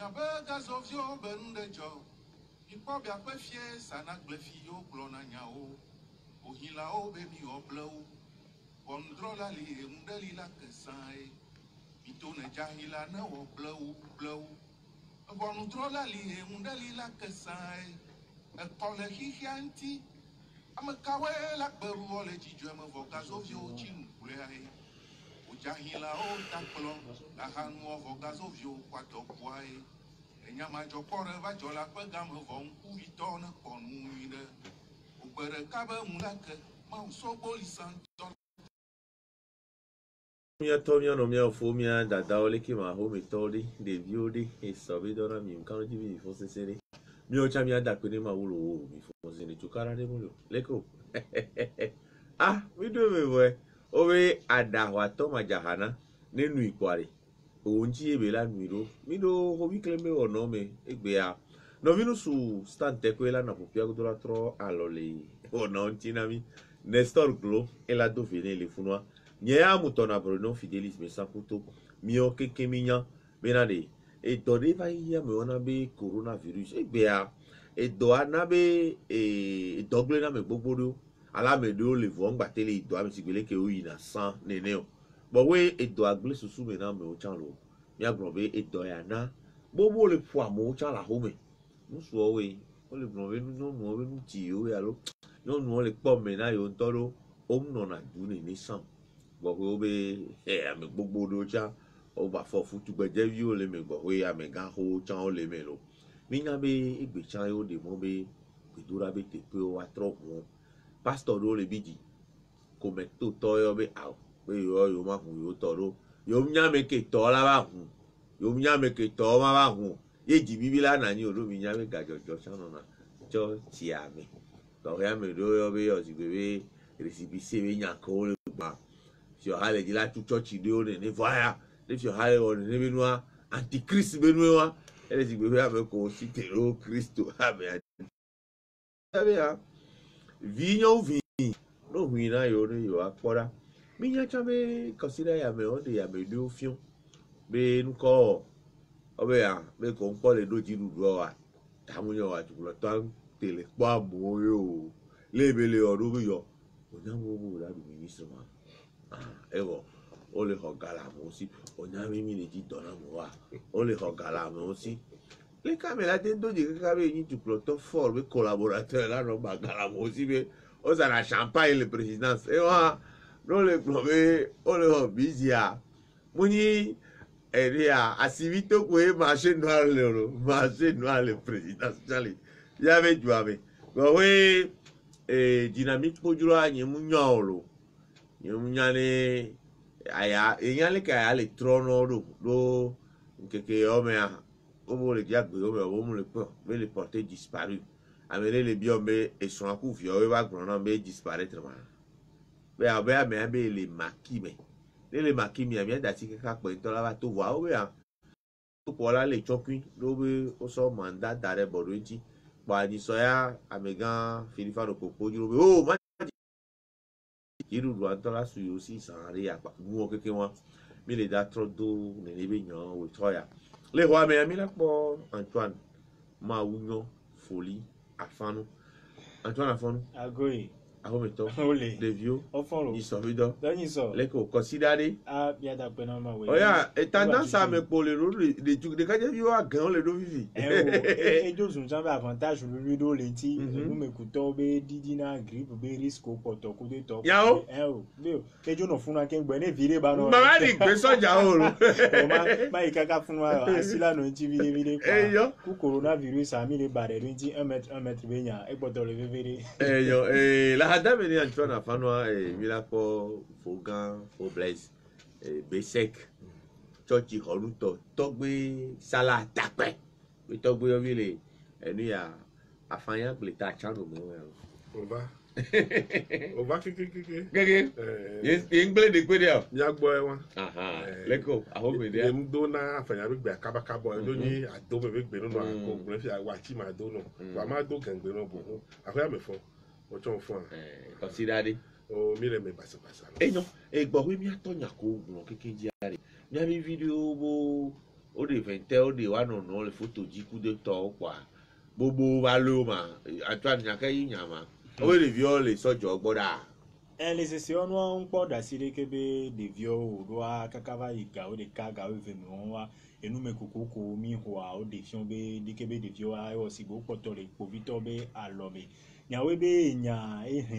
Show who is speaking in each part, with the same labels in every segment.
Speaker 1: Miabe gazovio bendejo. Mikpo biakwe fie sana glefio glona nyao. Ohilao be mi oblau. Bondrola li undeli la kesai. Mitone jahila na oblau blau. Bondrola li undeli la kesai. Ekole hihianti. Amekawe la beru ole jijwe me vogazovio chinkulei. Ujahila o taklo. La hanu o vogazovio kwatokwai. Enyama jokore va jola pegam von kuvitone konuide. Ubere kabe mulake ma usoboli santo.
Speaker 2: Mia tomia no mia fo mia dada ole ki ma ho me todi de viodi e sobi dora mi mkano jibi mi fo sesere. Mi o cha mia da kwene ma wulo wo mi fo sesere chukara de mo leko. Ah, mi do me we. Owe ada wa to ma jahana nenu ikware. Onji ebe la miro. Mi do ho bi kleme o no me egbe ya. No vinu su stand tekwela na popia gudora tro alole. O no ntina mi. Nestor Glo e la do vene le funwa. Nyea mutona Bruno Fidelis me sakuto mio keke minya benade e dode va ya me ona be coronavirus e bea e do ana be e dogle na me gbogboro ala me do le vo ngba tele e do am sigbele ke oyi na san nene o but we e do agle susu me na me o chan lo mi agbon be e do ya na bobo le po amo chan la home nu so we o le gbon be nu no we nu ti o ya lo no nu le po me na yo ntoro o no na du ni san. But we be me gbogbo do cha o ba fo futu gbeje vi o le me gbo we ya me ga ho cha o le me lo mi nya be igbe cha yo de mo be gbedura be te pe o wa tro mo pastor do le biji ko me to yo be a pe yo ma hu yo to ro yo nya me ke to la ba hu yo nya me ke to ma ba hu ye ji bibila na ni o do mi nya me ga jojo cha no na cho ti a me to ya me do yo be yo si be recipe se be nya ko le ba. If you have a to church, you do the fire. If you have on the Benua, Antichrist Benua, and if you have a co-city, Christ to have a Vino V. No, we know you are quarter. Minya Chame, consider ya me on the Amedu film. Be no call. Obea, make on call a doji to draw at Tamuyo at Gulatan, Telekwamoyo, Label or Rubio. Onamu that minister man. Evo ole hogala mosi onyami mi leji dona mo wa ole hogala mosi le camera tendo je ka be yin tu ploto for be collaborateur la no bagala mosi be o sa na champagne le présidence e wa no le plombe ole ho bizia muni eria asivito ko e marché noir le présidence jali ya be juabe go we dynamique pojuro anyi mu nyolo Yumyane aya enyale ka ya le trono do nkeke omea omo le diagbe ome omo le po me le porter disparu amene le biombe e son aku fi o wa gbon na be disparaître ma be abe me be le makime le makime ya da ti ka pe to la ba to wa o be a to ko la le chokun do be o so mandat d'arrêt bodoji pa ni so ya amegan filifa do popo ju be o Iru doantola su yo si sanre ya pa mu okeke won mi le da tro do ne le be yan we toya le ho ame mi la po Antoine ma unyo folie afanu Antoine afanu
Speaker 3: agoyi
Speaker 2: ahometo
Speaker 3: ole
Speaker 2: devio
Speaker 3: oforo
Speaker 2: isovido
Speaker 3: danyi so
Speaker 2: le ko considéré
Speaker 3: a bia da pe na ma we
Speaker 2: oya e tendance à me pour le de ka je yo a gan le do vivi
Speaker 3: e jo sun san be avantage lu do le ti nu me ku to be didi na grip be risk o poto ku de to
Speaker 2: Yao.
Speaker 3: be e jo no fun na ke gbe ne vire ba no
Speaker 2: mama di gbe soja o lo
Speaker 3: ma ikaka fun wa asila no ti vire
Speaker 2: Eyo.
Speaker 3: ku coronavirus a mi le bare rin ti 1 mètre be nya e poto le vire
Speaker 2: Eyo la dame ni Antoine afanu mi la po Fogan fo Blaise besek church horuto togbe sala tape we togbe yo vile enu ya afanya gleta chanu mo
Speaker 4: Oba keke
Speaker 2: gege yes engle de kwede o
Speaker 4: ya gbo e won
Speaker 2: aha leko ahome de
Speaker 4: dem do na afanya be gbe akabaka bo do ni ado be gbe no ko gun fi wa chi ma do no wa ma do gan gbe no bo afanya me fo o chon fo
Speaker 2: consider
Speaker 4: o mi le me basa
Speaker 2: enyo egbo we mi atonya ko gun keke ji are mi ami video bo o de vente o de wa no le photo jiku de to kwa bobo va lo ma atwa nya ka yi nya ma o le vi o le sojo gboda
Speaker 3: les essais on peut d'assurer que des vieux ou doit kakava iga ou des kaga ou venons et nous me coucou mi hoa ou des fions be di kebe des vieux a aussi beaucoup tole pour vite be à l'homme nya we be nya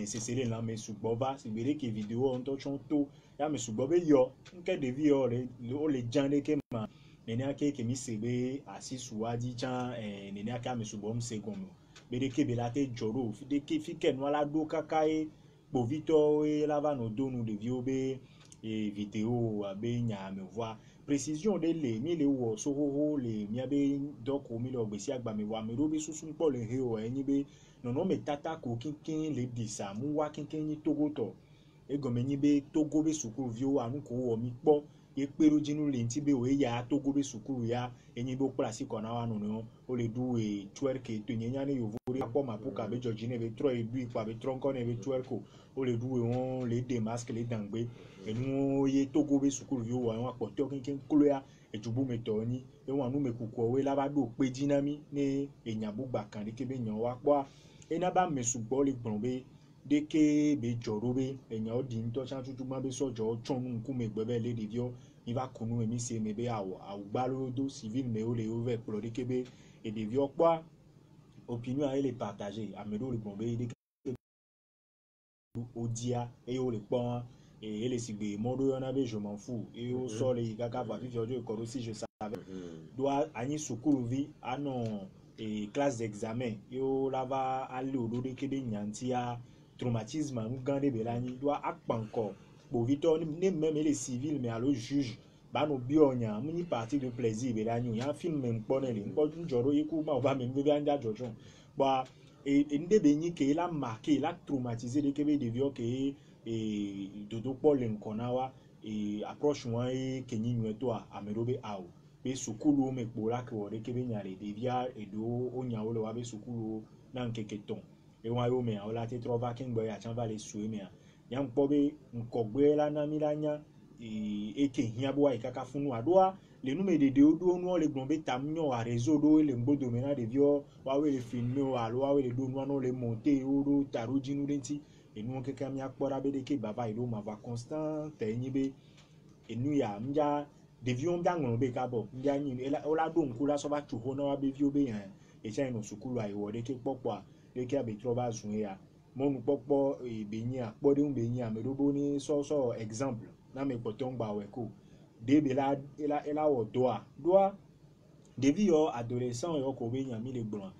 Speaker 3: c'est c'est là mais sous boba c'est vrai que vidéo on touche tout ya me sous boba yo nke des vieux les gens que ma nene ake ke mi sebe asi suadi chan nene aka me sous bom se comme be de kebe la te joro de ke fi ken wala do kakae Bovito et lavano donu de viobe et vidéo abe nya me voir précision de les mille ou soho les miabe doko mille obesi agba me wa me robi susun po le heo enyi be no me tata ko kinkin le disa mu wa kinkin ni togoto e gomenyi be togo be sukuru vio anu ko wo mi po e peru jinu le nti be o ya togo be sukuru ya enyi be oplasi kona wa no o le du e twerk to nyenya ne yovo po mapuka be Georgine be tro e bu pa be tronko ne be twerk o le du e won le de masque le dangbe enu ye togo be sukuru vio wa won apoto kinkin kulo ya ejubu meto ni e won anu me kuko we la ba do pe jinami ne enyabu gba kan de ke be yan wa po e na ba me sugbo le gbon be deke be jorobe enya odi nto chan tutu ma be sojo chonu nku me gbebe le divio ni va kunu emi se me be awo awgbalo do civil me o le over pro deke be e divio kwa opinion a ele partager amedo le bombe deke odia e o le pon et ele sigbe modo yona be je m'en fous et o so le kaka va vivre audio ko si je savais doit ani sukuru vi anon et classe d'examen yo lava ali odo deke be nyantia traumatisme nous gardé belani doit akpanko bo vito ne même les civils mais alors juge ba no bionya muni partie de plaisir belani ya film même ponele nko njoro yiku ma ba même be anja jojo ba et ndebe ni ke la marqué la traumatisé de kebe de vio ke et dodo paul nkonawa et approche moi et kenyi nweto a amerobe awo be sukulu me kpola ke wore kebe nyare de via et do onya ole wa be sukulu na nkeketon e wa yo me ola te trova king boy a chan va le sué me ya mpobe nkogbe la na milanya e ke hia bo ai kaka funu adoa le nume de odo no le gbon be tamnyo a réseau do le mbodo me na de vio wa we le filmer o alo wa we le do no le monter odo taroji nu denti e nu ke kam ya kpora be de ke baba ido ma va constant te nyi be e nu ya mja de vio mja ngon be ka bo mja nyi ola do nkula so ba chuho na wa be vio be yan e cha no sukulu ai wo de ke popo de ke be trova zun ya monu popo e be nyi a pode un be nyi a me robo ni so exemple na me poton gba we ko de be la ela wo doa devi yo adolescent yo ko be nyi mi le gbon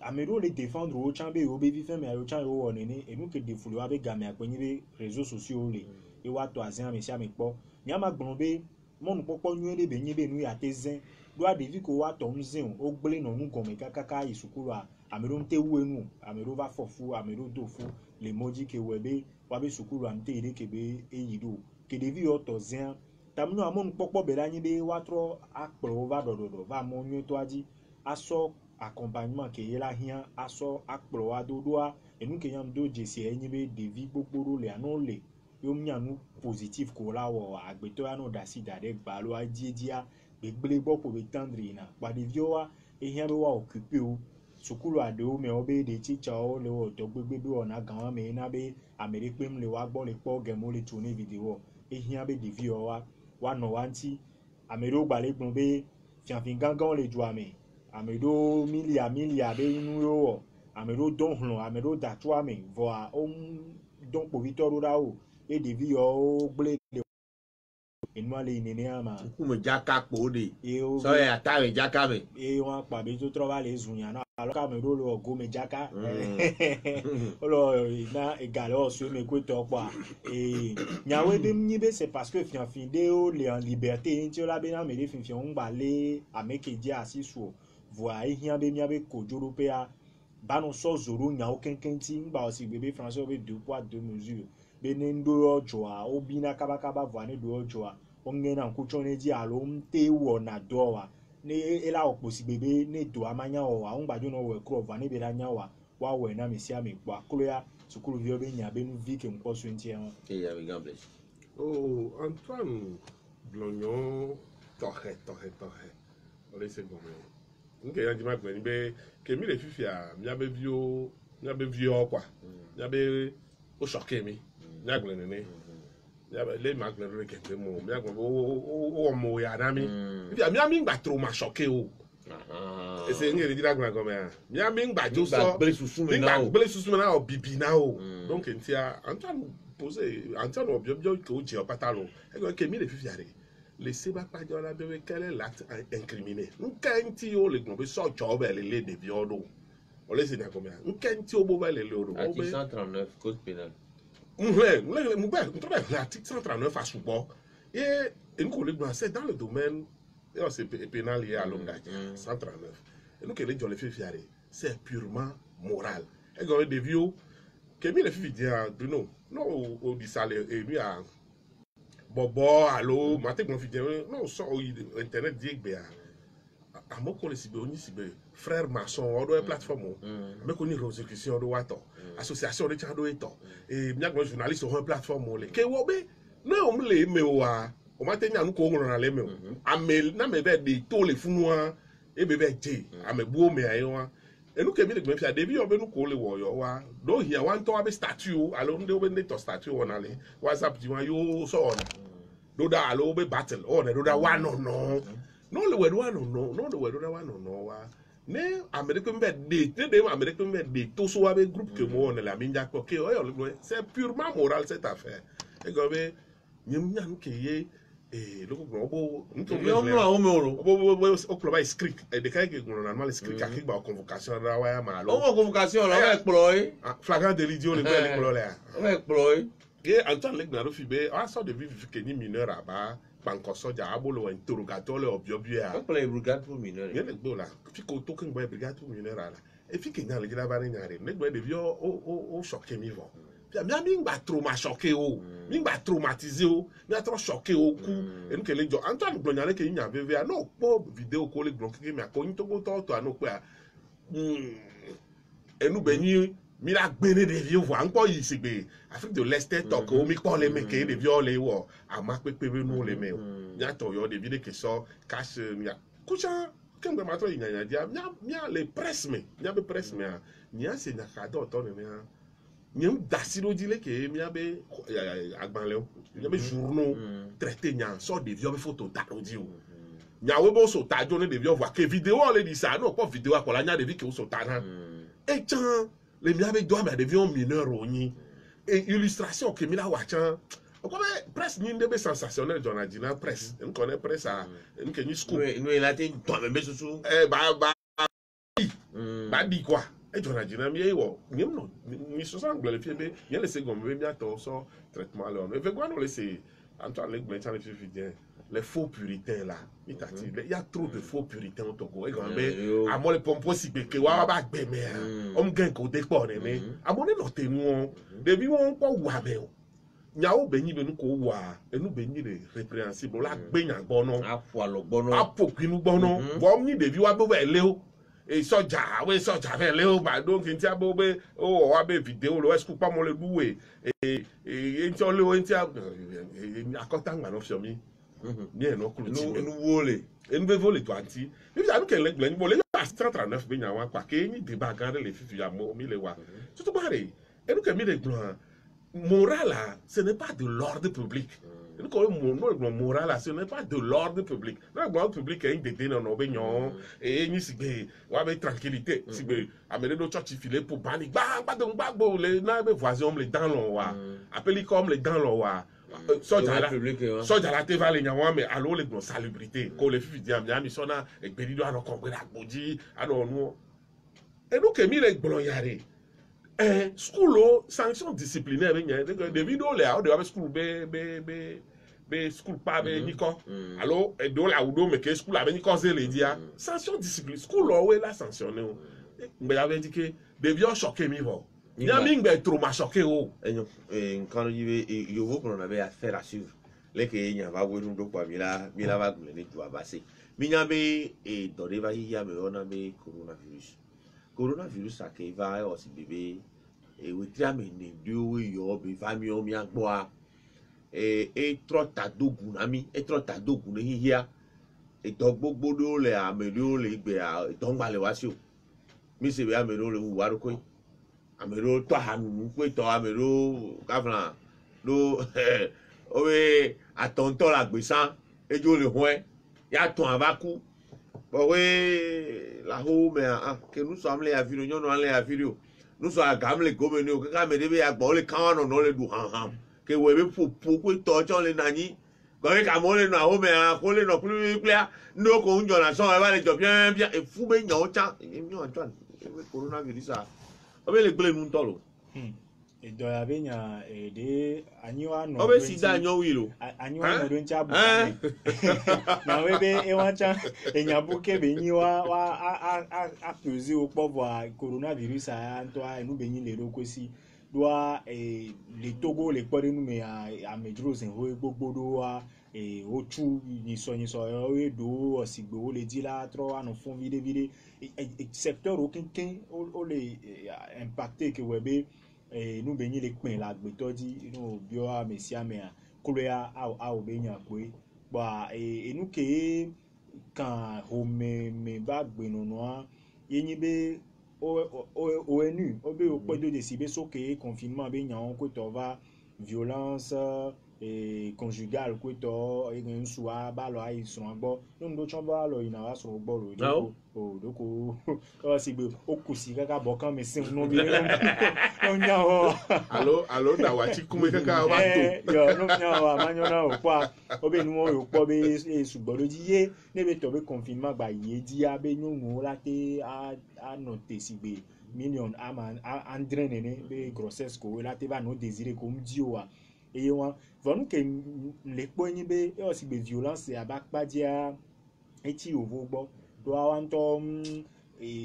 Speaker 3: amero le défendre o chambe o be vi fe me o chan yo wo nene e nu ke de fulu wa be game apenyi be réseaux sociaux le e wa to azen me sia me po nyama gbon be monu popo nyu le be nyi be nu ya tezen doa devi ko wa to nzen o gble no nu gome kaka isukulu a amero nte wu enu amero va fofu amero do fu le moji ke webe wa be sukulu amte ire ke be eyido ke devi yo to zen tamno amon popo be la nyi be wa tro akpro va dododo va mo nyu to aji aso accompagnement ke yela hian aso akpro wa dodoa enu ke yam do jesi enyi be devi gbogbo le anon le yo myanu positif ko la wo agbeto ya no dasi dade gbalo ajiedia be gble gbo ko be tendre na pa devi wa e hian be wa occuper o sukulu ade o me obe de teacher o le o to gbegbe bi ona gan me na be amere pe mle wa gbo le po gemo le tuni video e hian be devi o wa no wanti amere o gba le gbon be fianfin gangan le ju ame amedo milia be inu yo amero don hlo amero da tu ame vo a o don po victor ra o e devi o gble inu ale nene ama
Speaker 2: ku me jaka po de
Speaker 3: e o
Speaker 2: so ya ta me jaka me
Speaker 3: e won pa be to trova le zunya na alo ka me lo go me jaka olo na egal o so me ko to pa e nyawe be mni be c'est parce que fianfin de o le en liberté nti o la be na me le fianfin on gba le ameke di asiso voa e hian be mia be ko joro pe a ba no so zoro nya o kenken ti ngba o si bebe français o be 2 poids 2 mesures be ne ndo ojo a o bi na kaba voa ne do ojo a onge na nkucho ne di alo mte wo na do wa ne ela opo si bebe ne do amanya o wa ngbajo no we kro va ne be la nya wa we na me sia me po aklo ya sukulu vi obe nya be nu vi ke mpo so nti en
Speaker 2: e ya be gamble
Speaker 4: Oh, Antoine Blognon, tohe. on laisse gommer nke ya jima gbe ni be ke mi le fifia mi abe vio kwa mi abe o choquer mi mi agble nene mi abe le ma gble ke gbe mo mi agble o mo ya na mi mi ami ngba tro ma choquer o e se ngere dira gba gommer mi ami ngba jo so
Speaker 2: gbele susu me na o
Speaker 4: gbele susu me na o bibi na o donc ntia Antoine poser Antoine o bio ko je o patalo e go ke mi le fifia re laissez pas pas dire la bébé quel est l'acte incriminé nous kenti yo le gombe so job les de violo on laisse na combien nous kenti o bo le loro
Speaker 2: article 139 code pénal
Speaker 4: l'article 139 à Soubo et nous collègues c'est dans le domaine c'est pénal lié à l'homme d'affaires 139 et nous que les gens les fait fier c'est purement moral et quand des vieux que mi les fait dire Bruno non au dit ça et lui à bobo allo mate kon fi non so internet di gbe a mo ko le sibe oni sibe frère maçon odo plateforme me ko ni rosicrution odo wato association de chado eto e mi agbo journaliste o plateforme le ke wo be na o mle me wa o mate nya nu ko ngoro na le me amel na me be de to le funua e be be je amebu me ayo wa enu ke mi le gbe fi adebi obe nu ko le wo yo wa do here wan to abe statue alo nde obe ne to statue wona le WhatsApp di wan yo so ona do da alo be battle o ne do da wa no le we do wa no le we do da wa no wa ne America be de America be de to so wa be groupe que mo on la minja ko ke o yo c'est purement moral cette affaire e go be nyem nyan ke ye loko bo nto be o club script e de kai ke normalement script ka ki ba convocation da wa ya ma lo
Speaker 2: o convocation la exploit
Speaker 4: flagrant délit le be exploit
Speaker 2: exploit
Speaker 4: et Antoine Legnaro fibe a so de vivre que ni mineur aba banko soja abolo interrogatoire le obiobia
Speaker 2: on play brigade pour mineur
Speaker 4: ye le gbo la fi ko to kin boy brigade pour mineur la e fi ke nya le gida ba ni nyare le gbo de bio o choqué mi vo mi ngba trauma choqué o mi ngba traumatisé o mi a trop choqué o ku e nke le jo Antoine Glonyale ke nya vv no po vidéo ko le glon ke mi akoyin to go to ano pe enu benyi mi la gbene de vieux voix encore yi sigbe Afrique de l'Est to ko mi ko le meke de vieux le wo ama pepe nu le me nya to yo de vidéo que so cache mi kucha kembe ma to nya dia mi le presse me nya be presse me nya se nya ka do to ne me nya dasiro dile ke mi be agban le nya be journaux traité nya so de vieux photo ta o di o nya we bo so ta jo ne de vieux voix que vidéo le dit ça non pas vidéo ko la nya de vi ke o so ta na e chan les miabe doit mais devions mineurs oni et illustration que mila wachan comme presse ni ndebe sensationnel journalina presse on connaît presse à une que ni scoop
Speaker 2: nous il a été toi même sous
Speaker 4: ba di quoi et journalina mi wo ni no ni so sang le fiebe y le second me mi ato so traitement là mais quoi non laisser Antoine le gben chan le les faux puritains là il y a trop de faux puritains au Togo et à moi le pompo si que wa ba gbe me on gain ko de po ne me à mon no tenu debi won ko wa be o nya o benyi be nu ko wa enu benyi de répréhensible la gbe nya gbono
Speaker 2: apo alo gbono
Speaker 4: apo kwinu gbono bo ni debi wa be le o e soja we soja be le o ba don kin ti abo be o wa be video lo esku pa mo le duwe e nti o le o nti akota ngba no fio mi bien no clôture
Speaker 2: nous voler
Speaker 4: et nous veut voler toi anti mais vous avez qu'elle le voler à 139 ben ya wa kwa ke ni débat garder les filles ya mo mi le wa surtout pareil et nous que mi le gloire moral là ce n'est pas de l'ordre public et nous comme mon moral là ce n'est pas de l'ordre public l'ordre public est de non no benyon et ni sigbe wa be tranquillité sigbe amener nos church filer pour bani ba donc ba bo les na be voisin les dans l'on wa appeler comme les dans l'on wa soja la te va le nyawa mais allo le bon salubrité ko le fi dia mi sona e gbe dido ano kon gbe agboji ano nu e no ke mi le gbon yare school sanction disciplinaire be nya de video le a de wa school be school pa be niko allo e do la udo me ke school abe niko ze le dia sanction discipline school o we la sanctionner o ngbe ya be dike de vieux choqué mi vo ya mi ngbe trauma choqué o
Speaker 2: quand il vous qu'on avait affaire à suivre les que il y a va voir nous donc mi la va gler tu va passer mi nya be et dans les va y a me on a be coronavirus ça qui va aussi bébé et we try me ne do yo be family o mi agbo et trop ta dogun ami et trop ta dogun ne hia ìtọ́ gbogbo ló lè àmì ló lè gbé ìtọ́ ń gbalẹ̀ wá sí o mi sì bí àmì ló lè wù wá lóko yìí àmì ló tọ́ àánú pé tọ́ àmì ló káfíńà ló ó wé àtọ̀ntọ́ la gbé sán ejò lè hún ẹ yà tún àbá kú bọ̀ wé làhó mẹ́ kí nous sommes les affaires nyɔnu alẹ́ affaires nous sommes agam le gome ni o kí ká mẹ́ de bí agbọ̀ lè kán ọ̀nà lè du hàn kí wọ́n bẹ fò pé tọ́ ọjọ́ lè nàní gbọ̀ngàn kà mọ́ lè nà àhó mẹ́ kó lè nà kúlíkúlíà ní o kò ń jọ̀nà sọ̀rọ̀ ẹ bá lè jọ bíẹ́ efú bẹ́ yàn ọ́ tán èmi ọ̀ jọ̀ ẹ coronavirus a ọ bẹ lè gbélé nu tọ̀ lò.
Speaker 3: ìdọ̀yà bẹ yàn èdè àníwá nọ.
Speaker 2: ọ bẹ sì dá yan wí lo.
Speaker 3: àníwá nọ ló ń jábọ̀ kálẹ̀ náà wẹ́ bẹ́ ẹ wọ́n tán èèyàn bó kébè yín wá á pèsè o pọ̀ bọ̀ coronavirus à ń tọ́ ẹnu bẹ̀ yín lè lóko sí doa le Togo le kpɔ ɖe nu me amedzro zin wo gbogbo ɖo wa wotsu nyisɔnyisɔ wo ɖo osigbe wo le dzi la trɔ anɔ fún viɖe secteur wo keŋkeŋ wo le impacté ke wɔ be nu be nyi le kpɛ le agbetɔ dzi no biɔ ame sia amea kolo ya awɔ be nya koe bɔn enu ke kan home ba gbenɔnɔa ye nyi be ONU obe okpedo de sibe soke confinement be nyawo ko to va violence conjugale ko to egen suwa ba lo ai so agbo no ndo chon ba lo ina wa so gbo ro doko o sigbe okusi kaka bokan me sin no bi no nyawo
Speaker 4: alo da wa chi kume kaka wa to
Speaker 3: yo no nyawo amanyona o pa obe nu o po be sugbo loji ye nebe to be confinement gba ye di abe nyonu late a noter sigbe million entraîner be grossesse ko late ba no désirer comme dio wa et wa vonu ke le ponyi be e o sigbe violence abakpa dia eti ovo gbo do awanto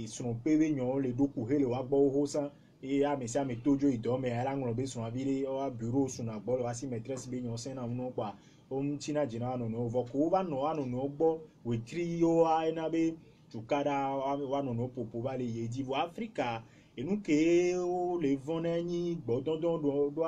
Speaker 3: sun pewe nyon le doku hele wa gbo ho san e a me sia me tojo ido me ala ngro be sun abire o bureau sun agbo lo asi maîtresse be nyon sen na no pa china jina no no voko ba no anu no gbo we tri yo a na be tukada wa no no popo ba le ye di vo Africa enu ke o le vona ni gbodondon do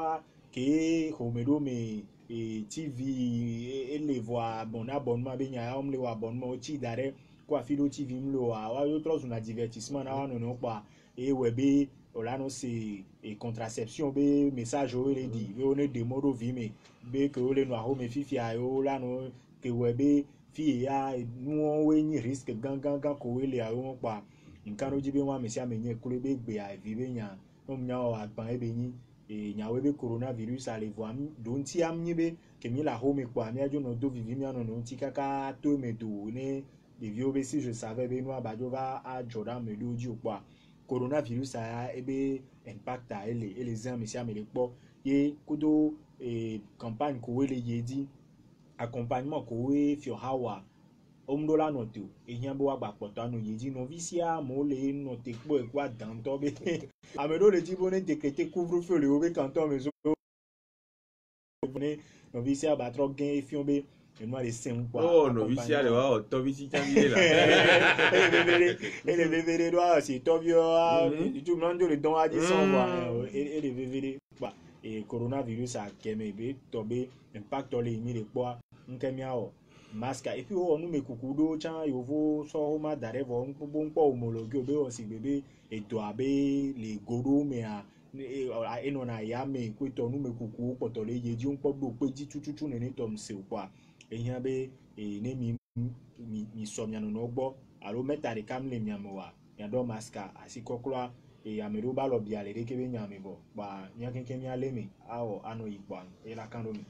Speaker 3: ke homedo me TV ele voa abonnement be nya am le wa abonnement chi dare kwa fido TV mlo wa yo tro na divertissement na wa no no pa e we be olano se contraception be message o le di be o ne demodo vi me be ke o le no ho me fifia o lano ke we be fi ya nu we ni risque gangan ko we le a o pa nkan o jibe wa me sia me nye kule be gbe a vi be nya no nya o agban e be ni nyawe be coronavirus ale vo am don ti am nyibe ke mi la home kwa mi ajo no do vivi mi ano no ti kaka to me do ne de vi obe si je savais be no abajo va a joda me do ji okwa coronavirus a ebe impact a ele zan mi si am le po ye kodo campagne ko we le ye di accompagnement ko we fi hawa omdola note eyan bo wa gba poto anu ye di novisia mo le note po e kwa dan to be amedo le jibo ne décréter couvre-feu le obe canton mezo ne novisia ba tro gen efion be e no le sen kwa
Speaker 2: oh novisia le wa to visi chamie la
Speaker 3: ele bebere do si to bio tu mando le don adi son wa ele bebere pa e coronavirus a keme be to be impact le mi le po nkemia o masque et puis on nous me kukudo chan yovo so ho ma dare vo npo homologue obe o si bebe eto abe le goro me a eno na ya me ko to nu me kuku poto le ye ji npo do pe ji tututu ne to mse kwa eyan be ne mi so mi anu no gbo alo meta de kam le mi amowa ya do masque asikokwa e amero ba lo bia le de ke be nyame bo ba nya kenken mi ale mi awo ano igban e la kan do mi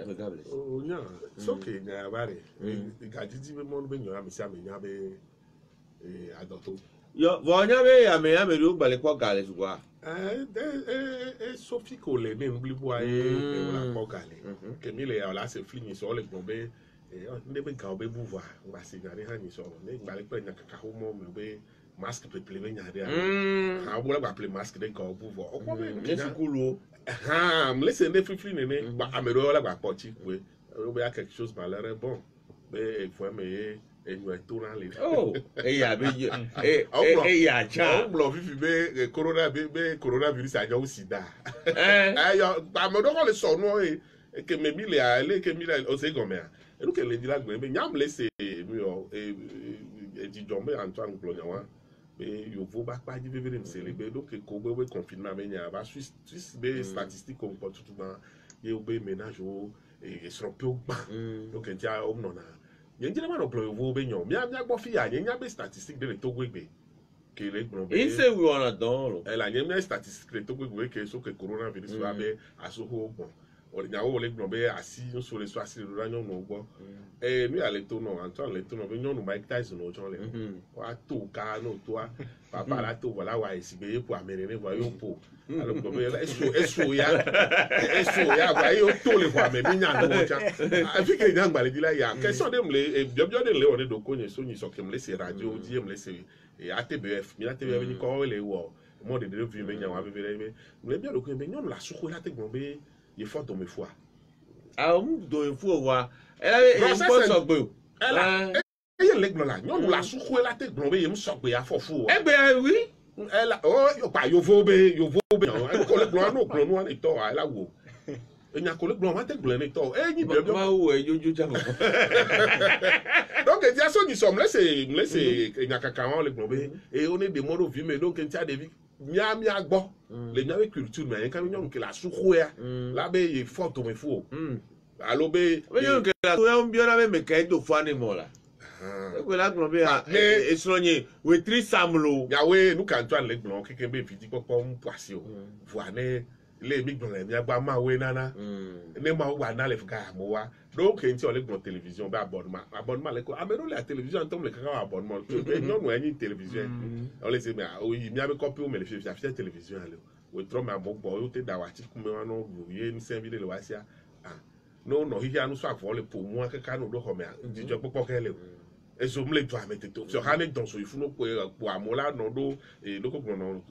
Speaker 2: amicable.
Speaker 4: Oh, yeah. It's okay. Yeah, about it. The guy did even more than you have adulto.
Speaker 2: Yo, vonya be ame do bale kwa gale zwa.
Speaker 4: Sophie Cole, ne n'oublie pas, la kwa gale. Que mille ya la se fini so le bombe. Ne be ka obe bouvoir. On va se garder hani so. Ne bale pa nya ka ho mo be masque pe plebe nya de. Ha bo la ba ple masque de ka bouvoir. O ko be
Speaker 2: Ne sukulu.
Speaker 4: Laissez les free nene ba amero la ba pochi kwe o be quelque chose malheureux bon mais faut mais et nous tourner les
Speaker 2: oh e ya be ya cha
Speaker 4: on blo vivi be coronavirus a jo sida yo ba me do le so no e que me mi le ale que mi le o se gomea e lu que le di la gbe be nyam laisser mi edidjɔ be Antoine gblɔ nya wa be yovo ba kpa dzi vevie me sele be donc ko be confinement be nya ba Suisse be statistique ko kpɔ tutu ma ye be ménage wo esrɔ̃pewo gbã donc ntia wo nɔna nye ndzi ma nɔ gblɔ yovo be nyɔ mia gbɔ fi ya nye nya be statistique de le Togo egbe ke le gblɔ be
Speaker 2: Ise wi wana dɔn lo.
Speaker 4: la nye mia statistique le Togo egbe ke so ke coronavirus wa be asoho gbɔ nyawo le gblɔ be asi so le so asi le do la nyɔnu gbɔ nu ya le to nɔ Antoine le to nɔ be nyɔnu Mike Tyson o tsɔ le wa to ka no toa papa la to voilà wa esi be ye po amene ne wa yo po alo gblɔ be eso ya wa yo to le po ame mi nya no tsa afi ke nya gbale di la ya question de mle biobio de le one do ko nye so nyi so ke mle se radio di mle se ATBF mi ATBF ni ko le wo mo de vu me nya wa be be mle bia do ko be nyɔnu la suko la te gbɔ be ye fɔ dɔn me fua.
Speaker 2: Àwọn dɔn fún wa. Ẹ gbọ́ sọ̀gbẹ́ o.
Speaker 4: Eye le gblɔ la nyɔnu la suku la te gblɔ be ye sɔgbe afɔfu wa.
Speaker 2: Ẹgbẹ́ wi.
Speaker 4: Ela o pa yovo be ɛ ko le gblɔ no gblɔ no ne tɔ wa ela wo. Enya ko le gblɔ ma te gblɔ ne tɔ. Nyi bɛbɛ.
Speaker 2: Ma wo ejojo ja mo.
Speaker 4: Donc etia so nyi sɔ mle se enya kaka wa le gblɔ be o ne de mɔdo vi me donc etia de vi mia gbɔ le mia be culture me yen ka nyɔnu ke la suku ya la be ye fɔ to me fu alo be
Speaker 2: nyɔnu ke la to ya biona be me ka do fa ne mo la ko la gblɔ be esronye we tri samlo
Speaker 4: yawe nu kan to an le gblɔ keke be fiti popo mpasi o voane le mi gblɔ le mia gba ma we nana ne ma wa na le fika mo wa donc enti o le gblɔ télévision be abonnement le ko amero le télévision tom le kaka abonnement nyɔnu enyi télévision o le se me o yi mia be copy o me le fia télévision ale o tro ma mo gbɔ o te da wa ti kume wa no ye nsen bi le wa sia no no hi anu so afɔ le po mu akeka no do xɔ me dzidzɔ kpɔkpɔ ke le eso mle do ame teto so ha ne don so ifu no po amola no do no ko no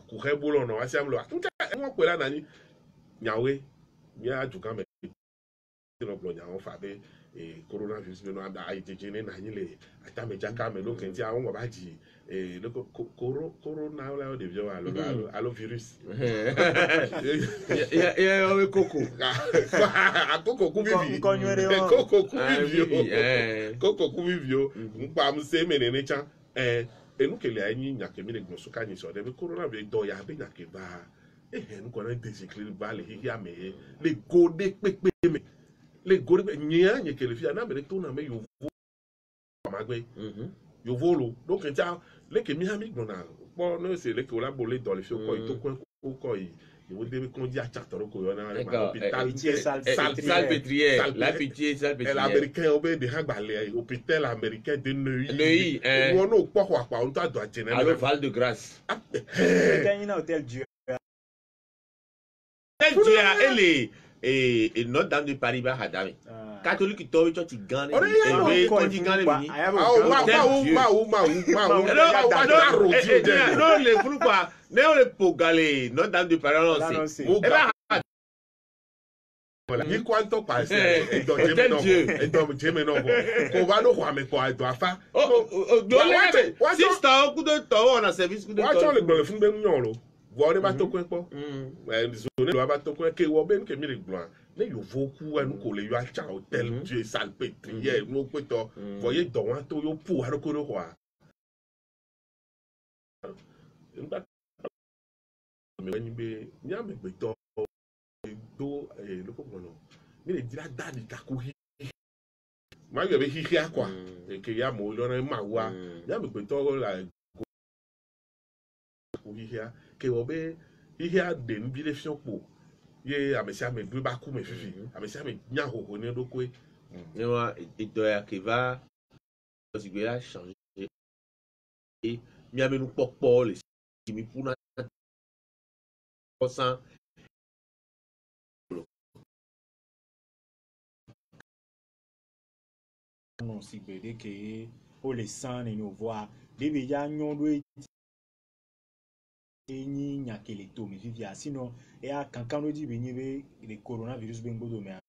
Speaker 4: ku he bolo no asia mlo atunta won pe la nani nyawe mi a ju kan me no blo nyawo fa be coronavirus be no anda ai jeje ne nani le ata me jaka me lo kenti a won ba ji lo corona la de bio alo virus
Speaker 2: ya o koko
Speaker 4: akoko ku bibi koko ku vivio mpa mse menene cha enu kele anyi nyake mi le gbo so kanyi so de be corona be do ya be nyake ba enu ko na desikli ba le hi ya me le gode pepe me le gode nya nye kele fi na me to na me yo magbe yo volo donc ntia le ke mi ha mi gbo na po no se le ke ola bo le do le fi ko to ko yi ils vont dire qu'on dit à Chartero qu'on a l'hôpital
Speaker 2: salpêtrière la pitié salpêtrière
Speaker 4: l'américain au bé de Hagbalé hôpital américain de Neuilly on no pas quoi on doit tenir
Speaker 2: à Val de Grâce
Speaker 3: c'est un hôtel Dieu
Speaker 2: elle et Notre-Dame de Paris ba hadami catholique to cho ti gan e ko ti gan le ni no le furu kwa ne o le pogale Notre-Dame de Paris non si e ba
Speaker 4: voilà ni quanto passe e do jeme no ko ba no kwa me ko do afa
Speaker 2: do le sister ku do to na service ku do
Speaker 4: wa cho le gbo fun be nyon lo wo ne ba to ko po zone lo ba to ko ke wo ben ke mi le gbo ne yo voku anu ko le yo acha hotel Dieu salpêtrière no pe to voyez do wan to yo pu ha ko ro kwa nba me ni be nya me gbe to do lo ko gbo no ni le dira dadi ka ko hi ma yo be hi akwa ke ya mo lo na ma wa nya me gbe to la ko hi ke wo be hi de nbi le fion po ye amesia me do ba ku me fifi amesia me nya hoho ni do ko
Speaker 2: ni wa idoya qui va parce que a changer et mi a menu popo le qui mi pour na %
Speaker 3: non si bede que o le sang et nous voir debe ya nyon do enyi nyakele to mi vivia sinon e a kankan no di benye be le coronavirus be ngodo me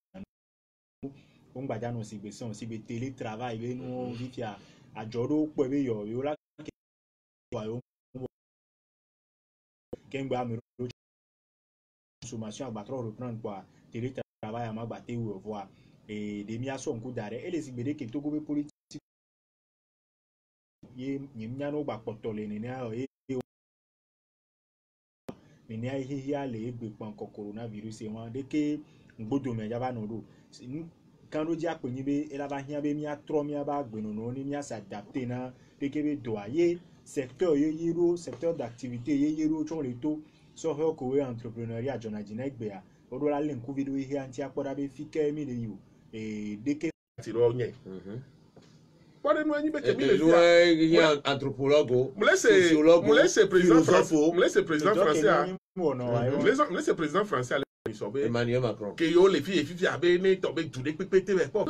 Speaker 3: on gbaja no si be son si be télétravail be no vivia ajodo po be yo la wa yo kengba me consommation agba trop reprendre quoi télétravail ama gba te ou voir et des mia so nku dare et les ibede ke to go be politique ye nyimnya no ba potole ni na e ni ahihia le egbe pon coronavirus e won de ke ngbodo me jaba no do kan do ja pe ni be e la ba hia be mi atro mi ba gbenu no ni mi s'adapter na de ke be do aye secteur ye yiro secteur d'activité ye yiro chon le to so ho ko we entrepreneuriat jona jina egbe a o do la le nku video ihe anti apoda be fike mi le yo e de ke
Speaker 4: ti ro nye pare no anyi be ke mi le
Speaker 2: fi anthropologue
Speaker 4: me laisse président français
Speaker 3: me
Speaker 4: laisse président français
Speaker 2: Emmanuel Macron
Speaker 4: que yo le fi fi abe ni to be jude pepete be po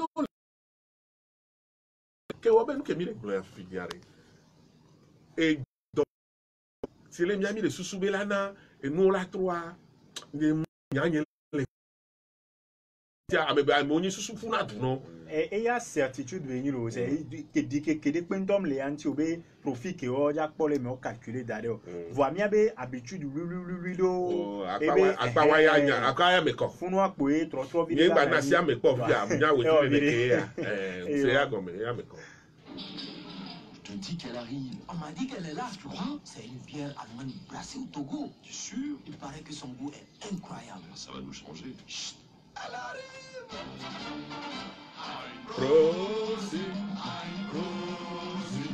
Speaker 4: que wo be no ke mi le glo fi yare et donc si les miami de susubelana et nous la trois ni nyanye le tia amebe amoni susufuna du no
Speaker 3: e ya certitude be nyiro se ke dike ke de pendom le anti obe profit ke o ja pole me o calculer dare o vo mi abe habitude lui do
Speaker 4: akwa ya nya akwa ya meko
Speaker 3: funu apo e tro
Speaker 4: video ni gba na si ameko via nya we tu le ke ya c'est ya comme ya meko.
Speaker 5: Je te dis qu'elle arrive. On m'a dit qu'elle est là, tu crois? C'est une bière allemande brassée au Togo. Tu es sûr? Il paraît que son goût est incroyable.
Speaker 6: Ça va nous changer.
Speaker 5: Chut, elle arrive.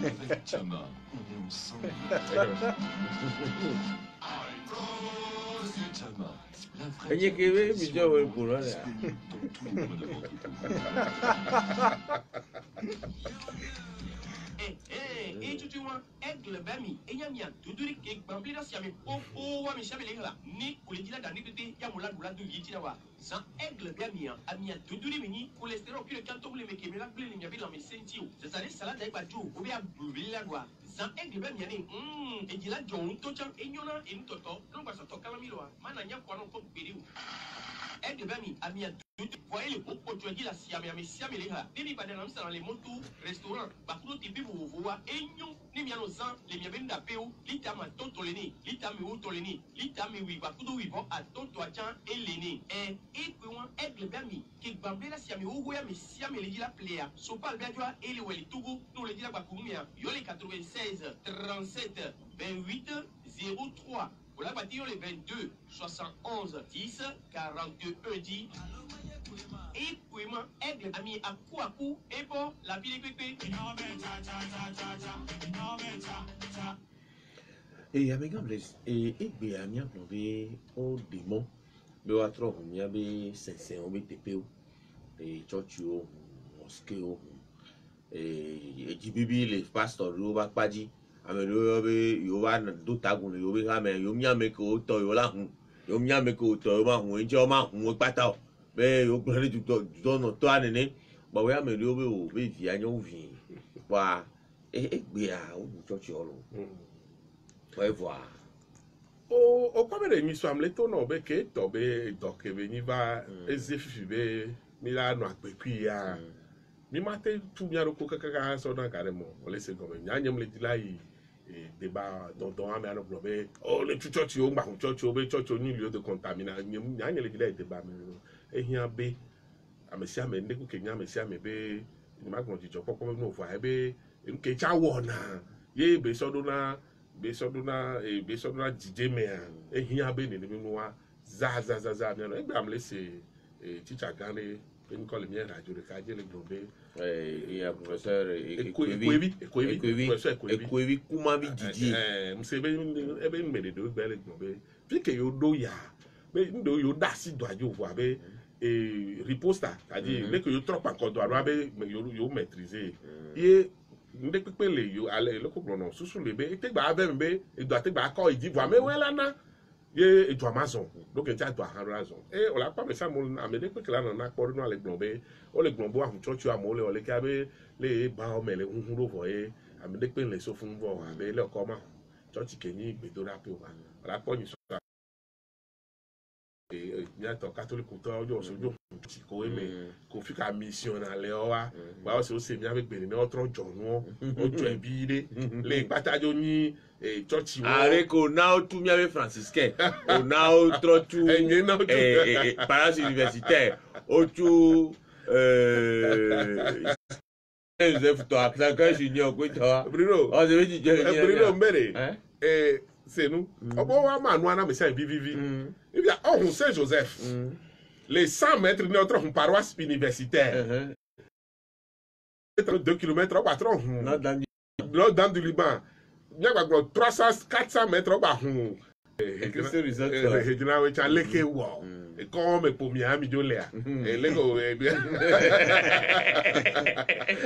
Speaker 6: Avec Chama, on est ensemble. Chama, la vraie
Speaker 2: Enye ke we mi jo we pour là
Speaker 6: dans tous les modes de
Speaker 7: Et tu vois, aigle bami, et yamia, tout du riz, bambli da siami, oh, wa mi siami là, ni, pour les dire dans les deux, yamoula, doula, du yiti là, sans aigle bami, amia, tout du riz, cholestérol, puis le canton, les mecs, mais la blé, il y avait dans mes sentiers, c'est ça, les salades avec badjo, ou bien brûler la doigt, sans aigle bami, et dit là, John, Tochan, et Yona, et nous toto, non, pas ça, Tocalamilo, manania, quoi, non, comme Pérou. Aigle bami, amia, voyez le beau poteau dit la siami, mais siami là, demi pas dans les motos, restaurants, bakuro tipi vous voyez, et nous, ni miano zan, les miabènes d'apéo, l'itama tontoleni, l'itame ou toleni, l'itame oui, bakuro oui, bon, à tontoachan et l'aîné. Et puis, aigle bami, qui bambé la siami ou voyez, mais siami les dit la pléa, sopal béjoa et les wali togo, nous les dit la bakoumia, yole 96, 37, 28, 03. Pour la bâtir les 22, 71, 10, 41, 10. Et puis moi, aigle a mis à coup, et bon, la ville est pépé.
Speaker 2: et ya mega bless e be amia plombe o demo be wa tro hu mia be sense o be tepeo e church o mosque o e jibibi le pastor ro ba paji ame ro be yo wa do tagun yo be ame yo mia me ko to yo la hu yo mia me ko to yo ma hu enje o ma hu pata o be yo gbere ju do no to anene ba we ame ro be o be vi anyo vi wa e gbe a o church o lo ouais voir
Speaker 4: o kwa be mi so amle to no be ke to be do ke be ni va ezefifi be mi la no apekui ya mi mate tu mi aro ko kaka so na carrément on laisse comme nya nyem le dilai et débat dont ame aro blobe oh le church o ngba church o be church o ni lieu de contamination nya nya le dilai débat me e hia be amesia me ndeku ke nya amesia me be ni ma gbon jijo popo no vo e be nke cha wo na ye be so do na besoduna dj me ehia be ni ninu wa za mi no egba amle se teacher gane en call mi radio de kaje le globe
Speaker 2: ya professeur
Speaker 4: ekwevi
Speaker 2: kuma bi dj
Speaker 4: mse be ebe me de do gbe le globe fi ke yo do ya be ndo yo da si do ajo vo abe riposta c'est-à-dire dès que yo trop encore do abe yo maîtriser et ndé pépé le yo ale le ko no susu le be te gba be mbe edo ate gba ko idi vo me wela na ye edo amazon donc en ta do amazon e o la pa me sa mo amede pe kla na po no ale gbon be o le gbon bo ahun church amole o le ka be le ba o mele hunhun ro vo e amede pe le so fun vo abe le ko ma church kenyi igbedo ra pe o la po ni so ni ato catholic to ojo sojo ko eme ko fi ka mission na le o wa ba o se mi agbere ni otro jonu ojo ebi ile le patajo ni church wo
Speaker 2: are ko now tu mi ave franciscain o now tro tu paras universitaire o tu Joseph to aksa kan junior ko to.
Speaker 4: Bruno.
Speaker 2: O se meji je ni.
Speaker 4: Bruno mbere. C'est nous. Obo wa ma no na me say vivivi. Il y a Saint Joseph. Les 100 mètres de notre paroisse universitaire. 2 km au patron. Dans du Liban. Il y a 300 400 mètres au patron. Et que c'est resort. Et tu n'as pas leké wow. Et comme pour Miami Jolea. Et lego et bien.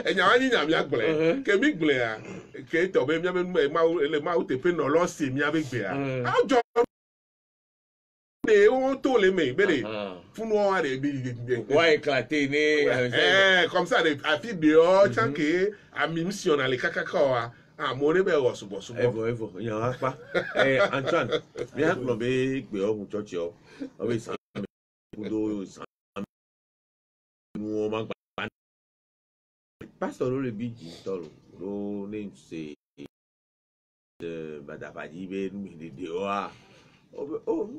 Speaker 4: Et n'y a ni a ble. Que mi ble a. Que to be mi le ma te pe no lo se mi avec be a. Ajo et on tous les mains, mais pour nous on
Speaker 2: ouais éclaté né
Speaker 4: comme ça des affaires dehors tant que à mission dans les kakakawa à mon be o subo
Speaker 2: evo il y en a pas Antoine bien globé gbe o mu church o o be san do nous on pastor le biji tolo do name c'est de badabadi be nous de oa o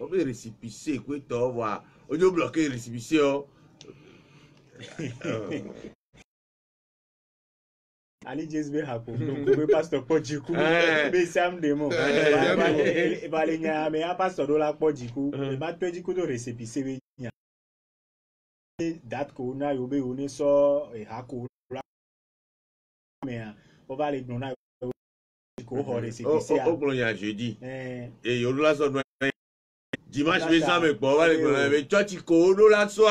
Speaker 2: be récépissé quoi to voir o jo bloquer récépissé o
Speaker 3: Ali Jesbe hapo donc pasteur Pojiku be sam demo ba le nya me a pasteur do la Pojiku e ba Pojiku do récépissé be nya date ko na yo be oni so e hako me o ba le gbona ko ho récépissé
Speaker 2: o gbon ya jeudi et yo la so dimanche be sam e po ba le gbona be church ko do la so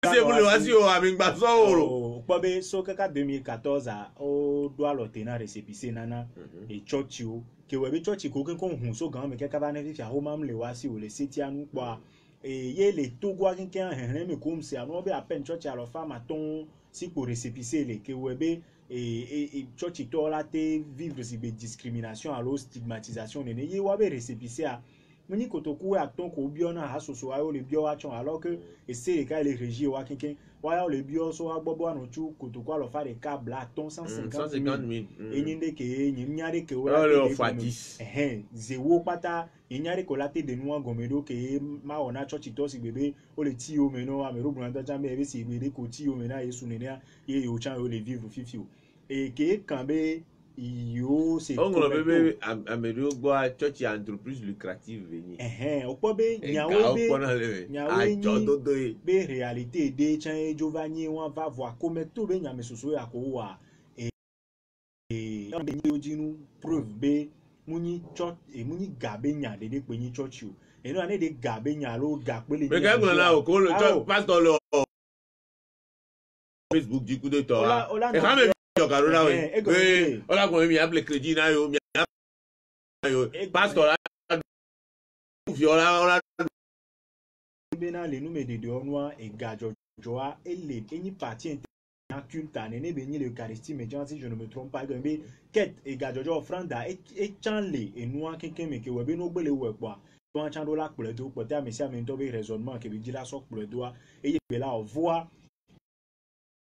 Speaker 2: c'est pour le voici au avec Basso.
Speaker 3: Pobe so kaka 2014 o do alote na récépissé nana et churchio ke we be church ko ken ko hun so gan me kaka ba na fi ho mam le wasi o le setia nu pa e ye le to gwa ken ken hen me kom se anu be apen church alo fa maton si ko récépissé le ke we be et church to la te vivre si be discrimination alo stigmatisation ne ye wa be récépissé a muni kotoku acton ko biona ha soso ayo le bio wa chon alors que et c'est ka le régie wa kenken wa ya le bio so wa gbobo anu chu kotoku alo fa de câble à ton 150 000 et nyinde ke nyimnyare ke wa
Speaker 2: le fatis
Speaker 3: zéro pata nyare ko late de nou gomedo ke ma ona church to si bebe o le ti o meno amero branda jambe e si bebe ko ti o mena yesu nenia ye yo chan o le vivre fifio et ke kambe yo c'est
Speaker 2: on le bébé améliore bois church entreprise lucrative venir
Speaker 3: o po be nyawe be réalité de chan Giovanni on va voir comme tout be nyame soso ya ko wa et on be ni ojinu preuve be muni church e muni gabe nya de pe ni church yo e no ane de gabe nya lo ga pe le
Speaker 2: mais quand on a ko le pasteur le Facebook du coup de toi et Carola oui on a quand même appelé crédit na yo pasteur là viola
Speaker 3: bena le nume de onwa e gajo joa ele eni parti en culte ne be ni l'eucharistie mais si je ne me trompe pas be ket e gajo jo offranda e chanle e noa kenken me ke we be no gbele we kwa to an chan do la pole do pote amesia me to be raisonnement ke be dira so pole do e ye be la voix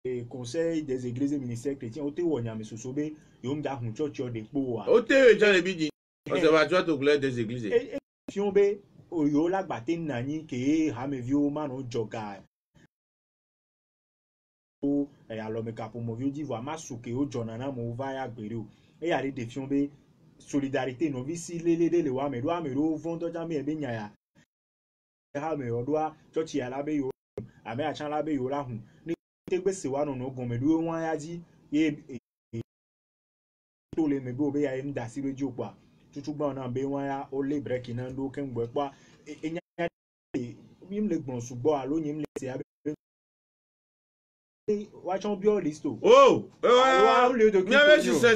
Speaker 3: et conseil des églises et ministères chrétiens o te wonya me sosobe yo mja hun church de po
Speaker 2: o te chan le biji observatoire to clair des églises
Speaker 3: et fion be o yo la gbate nani ke ha me vi o man o joga o e alo me kapo mo vi di vo amasuke o jonana mo va ya gbere o e ya de fion be solidarité no vi si le wa me do vondo jam e be nya ya ha me o do church ya la be yo ame a chan la be yo la hun te gbese wa no gon me do won ya ji ye to le me go be ya nda si reji opa tutu gba na be won ya o le break na ndo ken gbo pa enya mi le gbon sugbo alo yin le se abe wa chon bio listo
Speaker 2: wa le de mais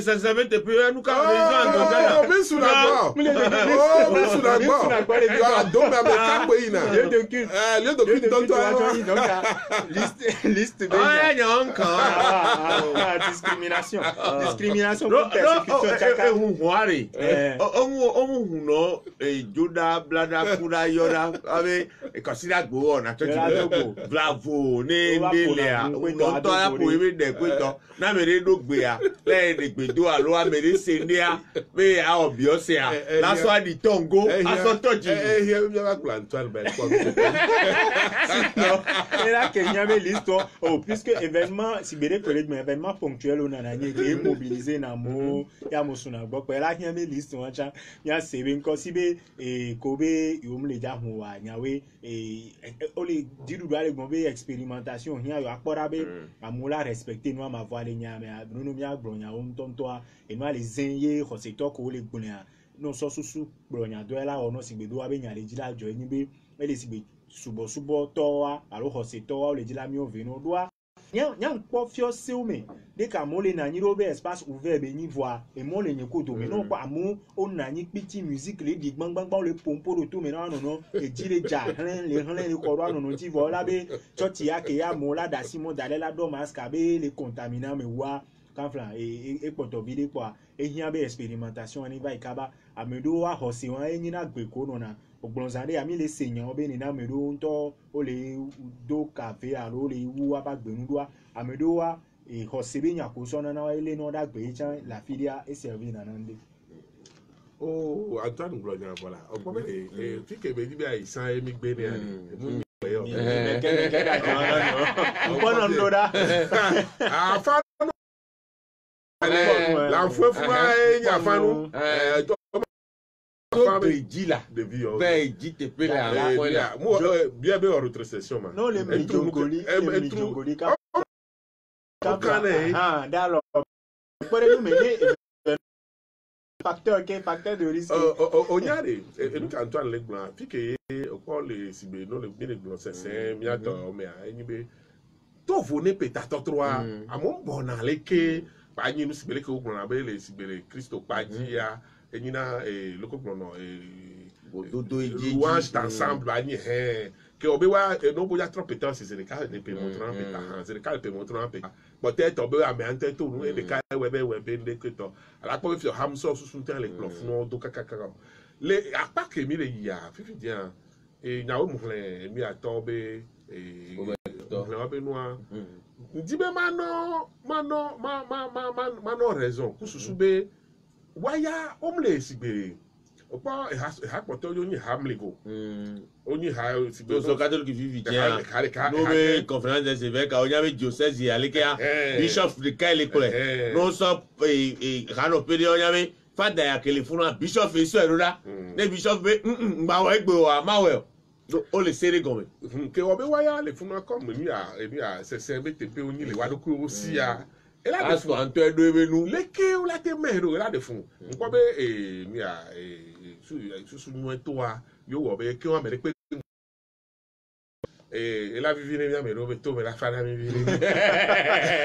Speaker 2: ça va te peu nous quand les gens donc là
Speaker 4: mais sous la mais sous la donc mais quand boy na
Speaker 3: le de culte
Speaker 4: le de culte donc
Speaker 3: liste be discrimination
Speaker 2: persécution chaka huari omu no joda blada kura yora ave consider go on bravo ne ndele ŋutɔ ya ƒo ebe ɖe kpetɔ na me ɖe ɖo gbea le ɖe gbedo alo ame ɖe se nea be awɔ biɔsia lasɔ aɖi tɔngo asɔ tɔdzi.
Speaker 4: Ehe mi va gblɔ Antoine bɛ kpɔ.
Speaker 3: Et là, quelqu'un avait l'histoire. Oh, puisque événement, si bien que les événements ponctuels, on a été mobilisé dans mo, il y a mon sonore. Bon, là, il y a des listes, on a il y a c'est bien quand si bien et Kobe, il y a les gens où il y a et on les dit du doigt les mauvaises expérimentations. Il y a eu à Korabe, à Moula respecter nous à ma voix les nia, mais à Bruno Mia, Bronia, on tombe toi et nous les zéniers, c'est toi qu'on les connaît. Non, sans sous Bronia, doit là, on a si bien doit bien les dire là, je n'y vais, mais les si bien subo toa alo se toa le dila mi o veno doa nyam po fio seume de ka mo le na nyi ro be espace ouvert be ni voir et mo le nyeko do me no pa amu o na nyi piti musique le di gbangban le pompo do to me no e dire ja le ko ro no ti vo la be choti ya ke ya mo la da simo dale la do maska be le contaminant me wa kanfla e poto vide kwa e hia be expérimentation ani ba ikaba amedo wa ho se wan e nyina gbe ko no na ogbonzande ami le seigneur obe ni na medo nto o le do cafe alo le wu aba gbenu do amedo wa e ho se be nyako so na na ile no da gbe chan la filia e servi na nande.
Speaker 4: Oh, Antoine gblɔ nya voilà. O kpɔ be fi ke be di be aisan e mi gbe ne ani. Mu mi gbe yo.
Speaker 3: Ke da jona no. Ko no ndo da.
Speaker 4: Afa la fue fuma e nya fa no.
Speaker 2: Tó bèjì la bẹ́ẹ̀ jí tèpé la la fọ́ la.
Speaker 4: Mo bien be en rétrocession ma.
Speaker 3: Non le mijongoli ka. Ah d'accord. Pour nous mener facteur de risque.
Speaker 4: Onyare e nu ka Antoine le gblan fi ke o ko le sibe no le bi le gblan sese mi ato o me a enyi be to vone peta to 3 amon bona le ke pa nyi nu sibe le ke o gblan be le sibe le Christo pa ji ya enyina le ko gblan no
Speaker 2: Dodo eji
Speaker 4: louange d'ensemble ba nyi que obe wa no boya trompeteur c'est le cas de pe montrer peta c'est le cas de pe montrer peta peut-être obe a me ante to no e de ka webe de que to ala ko fi ham so susu tan le plof no do kakaka le apa ke mi le ya fifi dia e na o mo le mi atobe e le obe noa ndibe mano raison ku susu be waya omle sigbe opo ha poto yo ni hamlego oni ha
Speaker 2: sigbe so catholique vivi dia no be conférence des évêques o nya be diocèse ya lekea bishop de kale kole no so rano pede o nya be father ya kele funa bishop e so eroda ne bishop be ngba wa egbe wa mawe o le sere gome
Speaker 4: ke obe waya le funa comme mi a c'est btp oni le wa do ko si ya et là
Speaker 2: de Anto edo ebenu
Speaker 4: leke o la te mero là de fun nko be mi a su nu to a yo wo be ke o me pe et la vivine mi a me be to me la fa na mi vivine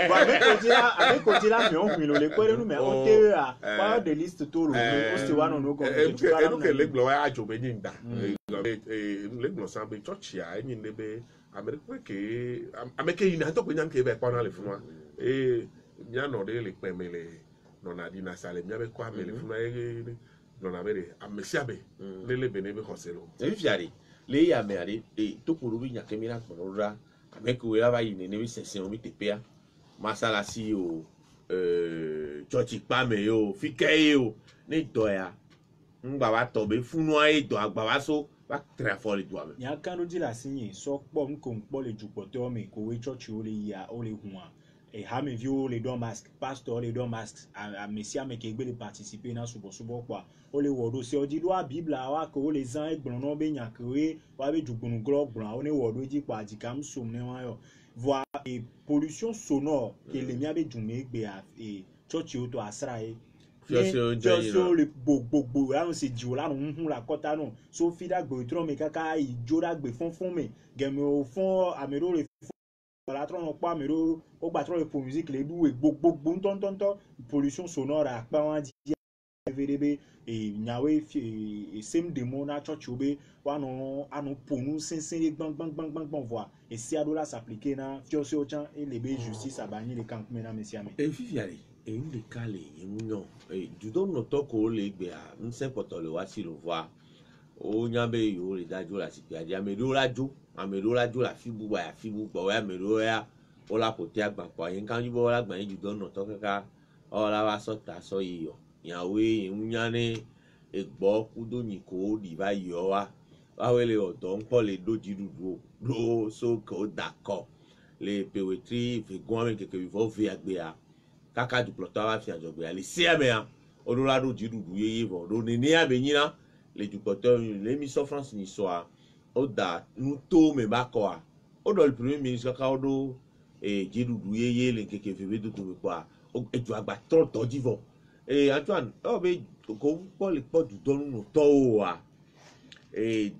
Speaker 3: ba be ko dira me on mi lo le kwere nu me o te a pa de liste to ro o se wa no no ko
Speaker 4: ke le glo a jo be nda le glo san be church ya ni ne be ameke ina to pe nyam ke be pa na le fun mia no de le pemele no na di na sale mia be kwa mele funa no na bere amesia be le bene be hoselo
Speaker 2: e fiari le ya me ari e to kuru bi nyake mi na kporora ameke we aba yine ne bi sese o mi tepea masala si o church pa me yo fike yo ni doya ngba wa to be funu ai do agba wa so ba tra fo le do ame
Speaker 3: nya kan di la sinye so po nko npo le jupoto me ko we church o le ya o le huan et Hamevio les deux masques pasteur les deux masques à messia mais qui veut participer dans subo quoi o le wodo se o di do bible awa ko les gens e gbon no be nya kwe wa be jugbunu glo gbon o ne wodo di pa di kam sum ne wa yo voir et pollution sonore que les mia be jume gbe a et church o to asra e so le gbogbo la no se di o la no hun la kota no so fi da gbe tro me kaka i jora gbe fonfon me geme o fon amero le la tron pas mero o batron pour musique les bouts et gbogbo tontonto pollution sonore a pa wan di VDB et nyawe et sem demo na church obe wa no anu ponu sensen bang voir et si adola s'appliquer na fiose ochan et les be justice abani les camp mena mesiame
Speaker 2: e fifiari e inde kale yemunyo e judo no toko le gbe a nse potole wa si lo voir o nyambe yo le dajo la si pia dia me do rajo amedo rajo la fibu ba ya fibu ba ya medo ya o la pote agba kwa yen kan yibo la gba yin ju don no to kaka o la wa so ta so yi yo yawe yin nyane egbo kudo ni ko di ba yo wa wele odo npo le doji dudu do so ko d'accord les pewetri fe gwan ke vi vo vi agbe a kaka du ploto wa fi ajogbe a le si ame a odola do ji dudu ye vo do ni a be nyina le du ploto le mi so France ni so a o da nu to me ba ko a o do le premier ministre kaka o do ji dudu ye le ke vi du ko kwa o eju agba to ji vo Antoine o be ko po le po du donu no to o a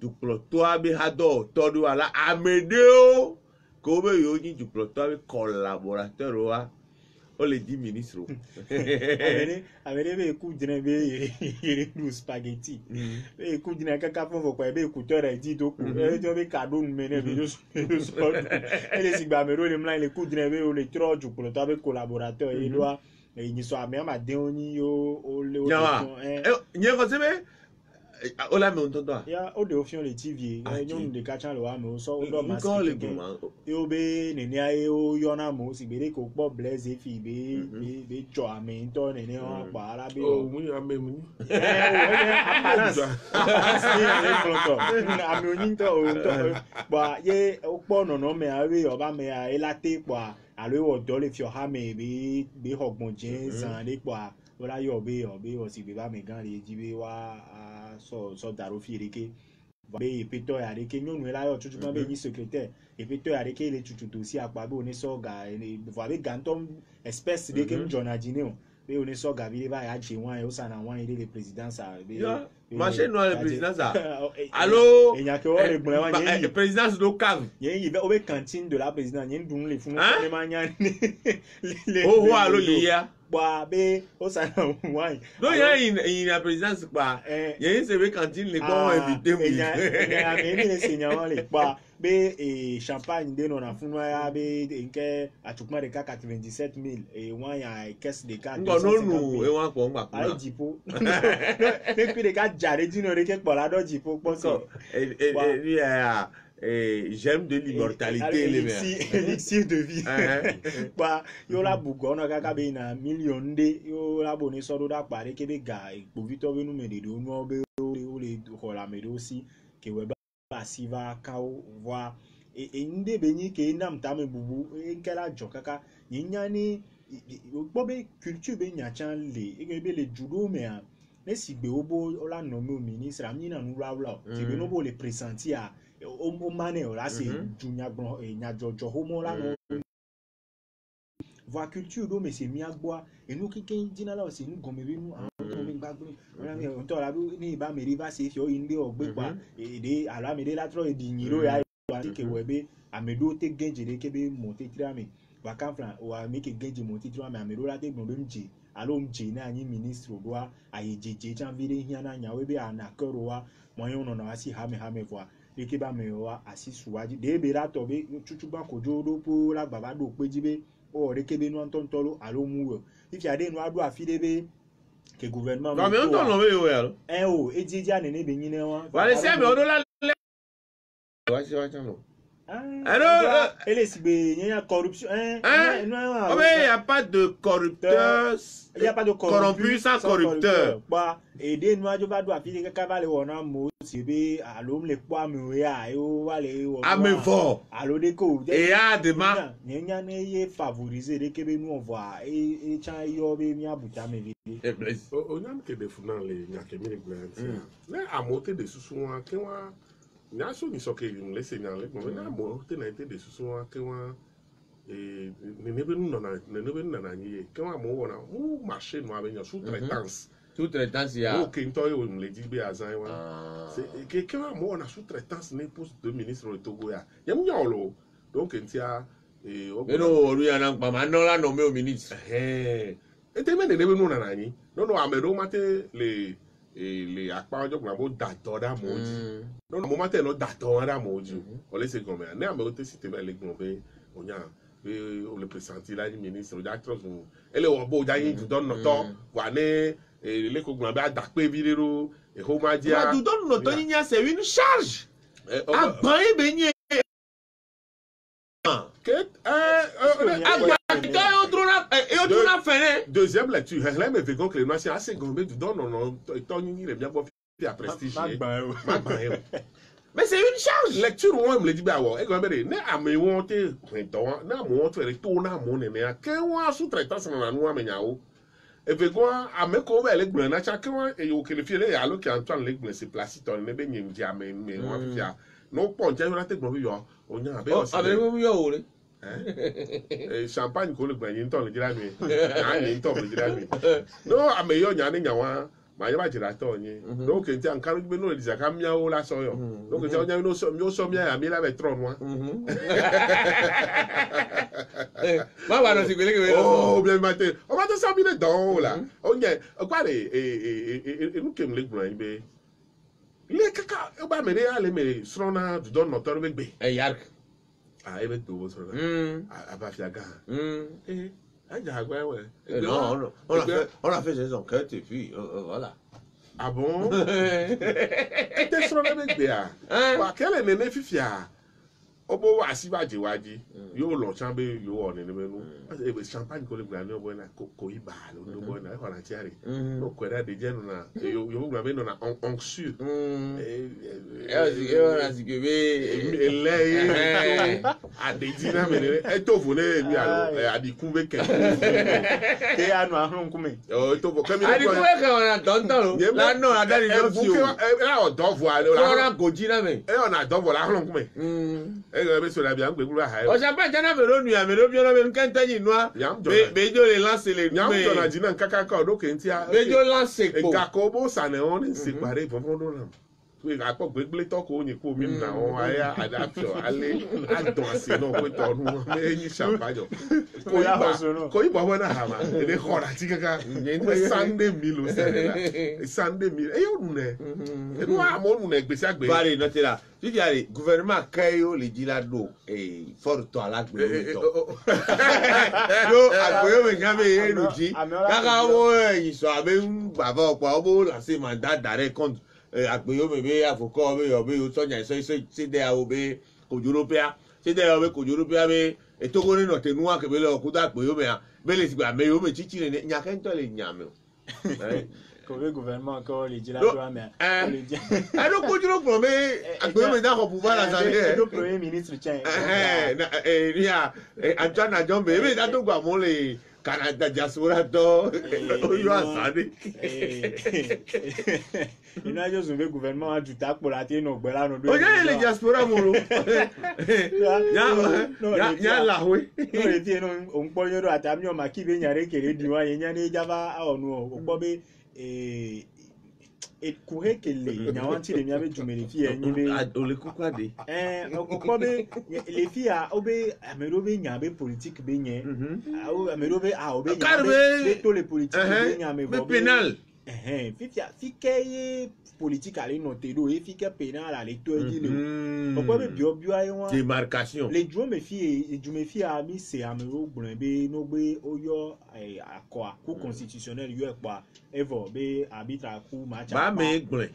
Speaker 2: du ploto abe hado to do ala amedeo ko be yo ni du ploto abe collaborateur wa o le di ministre
Speaker 3: avere be ku dine be du spaghetti be ku dine kaka fon fo kwa be ku to re di do ku e jo be cadeau mene be do so ele si gba mero le mlan le ku dine be o le tro du ploto abe collaborateur e do ni so ame ma de oni yo o le o
Speaker 2: nye ko sebe o la me on tondo
Speaker 3: ya o de ofion le tv nyon de ka chan lo wa me o so o do ma e o be ne ni aye o yo na mo si bere ko po blaze fi be jo ame to ne ni o pa ara be
Speaker 4: o mu ame mu
Speaker 3: apparence le pronto ame onin to o to ba ye o po no no me awe o ba me a elate pa alo o do le fi o ha me be hogbon jin san le pa wala yo be o si be ba me gan le jibe wa so daro fi reke ba be peto ya reke nyonu la yo tutu be ni secrétaire et peto ya reke le tutu dossier apa be oni so ga va be gantom espèce de kem jona dine be oni so ga bi ba ya je wan o sana wan ile le présidence a be
Speaker 2: marché noir le présidence a allo
Speaker 3: enya ke o le gbon wa
Speaker 2: yen présidence do cave
Speaker 3: yen yi be o be cantine de la présidence yen dun le fun le manya
Speaker 2: o allo ya
Speaker 3: ba be o sana wan
Speaker 2: do yen la présidence pa yen se be cantine le bon invité mu
Speaker 3: enya me le senya wan le pa be champagne de non afunu ya be nke atukuma de 97,000 et wan ya caisse de carte
Speaker 2: no e wan ko ngba
Speaker 3: ai jipo ne pi de ka jare dino re ke pola do jipo po so
Speaker 2: j'aime de l'immortalité les
Speaker 3: élixir de vie ba yo la bugo no kaka be na million de yo la boni so do da pare ke be ga po Victor be nu me de do no be o le ho la me do si ke we ba si va ka o voir et nde be ni ke nam ta me bubu nke la jo kaka nya ni po be culture be nya chan le e be le judo me a ne si gbe obo ola no me o ministre amni na nu raula ti be no bo le presenti a o mane o la se dunya gbon nya jojo homo la no voir culture do me se mi agboa enu kiken jina la o se nu gome be nu àwọn mi gbagbe on to la ni ba me river se fi o inde ogbe pa ede ala me de la tro edi nyiro ya ke webe amedo te genje de ke be monter triame ba kan fran o a me ke genje monter triame amedo la te gbon be mje alo mje na anyi ministre do a ayejeje chan vire hia na nya we be anakoro wa mo yon no na asi ha me voa eke ba me wa asi suwaji de be la to be chuchu ba kojo do po la baba do peji be o re ke be nu antontolo alo mu wo if ya de nu adu afide be ke gouvernement
Speaker 2: no me on ton no be yo ya
Speaker 3: o ejeje anene be nyine wa
Speaker 2: wale se me odola wa chan no
Speaker 3: elle il y a corruption
Speaker 2: il y a pas de corrupteur
Speaker 3: il y a pas de
Speaker 2: corrompu sans corrupteur
Speaker 3: ba aider nous ajo ba do afile kaka ba le wona mo se be alom le kwa mi ya yo wale wo
Speaker 2: amevo
Speaker 3: alo de ko
Speaker 2: et a demain
Speaker 3: nya ne ye favoriser de kebe nous on voit et chan yo be mi abuta me
Speaker 4: o nyam ke de funan le nya ke mi le glan na amote de susuwa ke wa nya so ni so ke le se nya le mo na mo te na te de susuwa ke wa ne be nu na ni ke wa mo wona mu marché no abenyo sous-traitance
Speaker 2: ya
Speaker 4: o ke nto yo le di be azan wa c'est ke wa mo wona sous-traitance ne poste de ministre de Togo ya mu nya lo donc ntia
Speaker 2: no oru ya na pa ma no la no me o ministre
Speaker 4: te me ne be nu na ni no amedo mate le apa ojo gba mo dato da moji no mo mate no dato da moji o le se gome na me o te si te be le gbe onya o le presenti la ni ministre o ja trust mo ele wo bo ja yin ju don no to wa ne le ko gba ba da pe bi lero e ho ma dia
Speaker 2: du don no to yin c'est une charge agban e be yin
Speaker 4: Deuxième lecture, là, mais vegan que les noirs, c'est assez gommé, tu donnes, non, tant ni les bien pour faire prestige.
Speaker 2: Mais c'est une charge.
Speaker 4: Lecture, on me le dit, bah, ouais, et comme elle est, né à me monter, na monter, retourner à mon aîné, qu'un mois sous-traitant, c'est dans nous à Menyao. Et vegan, à me couvrir les gouvernements, chacun, et au que le filet, alors qu'Antoine les gouvernements se placent, on ne peut pas mais on va faire. Non, pas, on a été bon, on y a un champagne ko le gba yin ton le jira mi na yin ton le jira mi no ameyo nya ni nyawa ma ya ba jira to yin no ke ti an kan gbe no le zaka mia o la so yo no ke ti onya no so mi o so mia ya mi la be tron wa
Speaker 2: ma wa no si gbele ke
Speaker 4: oh bien matin on va te ça mi le don là onya kwa le nu kem le gba yin be le kaka o ba me re ale me srona du don motor be gbe
Speaker 2: yark
Speaker 4: ah, il va être beau, ça. Ah, bah, fiaga. Eh,
Speaker 2: non, on a fait ses enquêtes et puis, voilà.
Speaker 4: Ah bon? T'es sur le mec, bien. Quel est le fifia? Au beau, assis, va dire, yo, l'on chambre, yo, on est le menu. Champagne, qu'on le gagné, on a coïba, on a tiré. Donc, on a des gens, yo, vous m'avez donné anxieux. A des dynamiques, et tout voulait, à des coups,
Speaker 3: et à nous, on come.
Speaker 4: Oh, tout comme il
Speaker 2: a dit, on a dans là, non, on a dans les
Speaker 4: là, on doit voir,
Speaker 2: on a Godina, mais
Speaker 4: on a dans voilà, on come. Et sur la bien, on
Speaker 2: on s'appelle pas Jana Vero, nous avons bien même quand tu dis noir, mais Dieu les lance les
Speaker 4: noms. On a dit non, caca, donc,
Speaker 2: mais Dieu lance
Speaker 4: et Gacobo, ça n'est on séparé, vraiment, non. Oui, à quoi Béglé talk on y court, même là, on a adapté, allez, à danser, non, oui, ton nom, mais il champagne. Koiba, wana hama, et les Horatica, Sunday Mill, Sunday Mill, et on est. Et nous, à mon nez, mais ça,
Speaker 2: Barry, notez là. Tu dis, allez, gouvernement, Kayo, les dilado, et fort toi là, yo, à quoi, mais jamais, nous dit, Kakao, ils sont avec un bavard, quoi, lancer mandat d'arrêt contre. Agbeyo bebe afoko be obe o sonya se de obe Kojurupia se de obe Kojurupia be etogore no tenua ke bele okuda agbeyo me bele sigba me yo me chichi ne nya ke nto le nya me
Speaker 3: ko le gouvernement ko le dira do ame le dia
Speaker 2: no Kojuro pro me agbeyo me na ko pouvoir la santé
Speaker 3: le premier ministre tien
Speaker 2: ria Antoine Ajombe be da to gba mo le Canada diaspora to yo asade
Speaker 3: il n'a juste un gouvernement à du tac pour la tienne au bela no.
Speaker 2: Oye les diaspora moro. Ya la we.
Speaker 3: No le tiene un pollo ro atamio maki be nyare kere diwa yenya ne java a onu o gbobe et courir que les nyawanti les miabe jumeli fi enyi be
Speaker 2: o le kukwade
Speaker 3: gbobe les filles a obe amerobe nyabe politique be nye amerobe a obe nyabe to les politiques be nyame
Speaker 2: be penal
Speaker 3: fike politique ali noté do e fike penal ali to e le pourquoi be bio ayi won
Speaker 2: démarcation
Speaker 3: les jume fi a mi se amero gbon be no gbe oyo akọ ku constitutionnel yo epa ever be arbitre ku match
Speaker 2: ba me gbon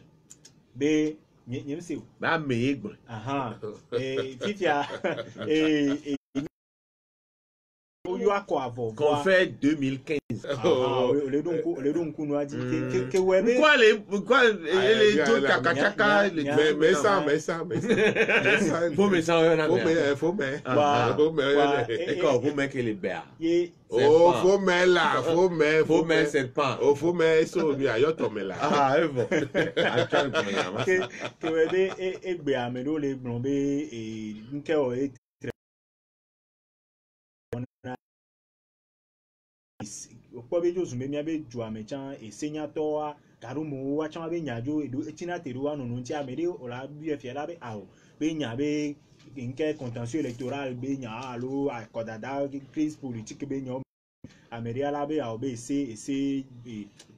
Speaker 3: be nyem se
Speaker 2: ba me gbon
Speaker 3: fifia oyo akọ avo
Speaker 2: qu'on fait 2015
Speaker 3: le donc nous a dit que webe
Speaker 2: quoi les tout caca
Speaker 4: mais ça
Speaker 2: faut mais ça
Speaker 4: faut mais
Speaker 2: faut mais que les bêtes
Speaker 4: oh faut mais là
Speaker 2: faut mais serpent
Speaker 4: oh faut mais so mi ayo to me là
Speaker 2: bon
Speaker 3: que webe egbe amelo le blombe et nke o okpobe jo zume mi abe jo amechan esenyato wa garumu wa chan abe nyajo edo etina teru wa nunu nti amede ola bi efie la be awo be nya be nke contentieux électoral be nya alo akodada crise politique be nya amede ala be awo be ese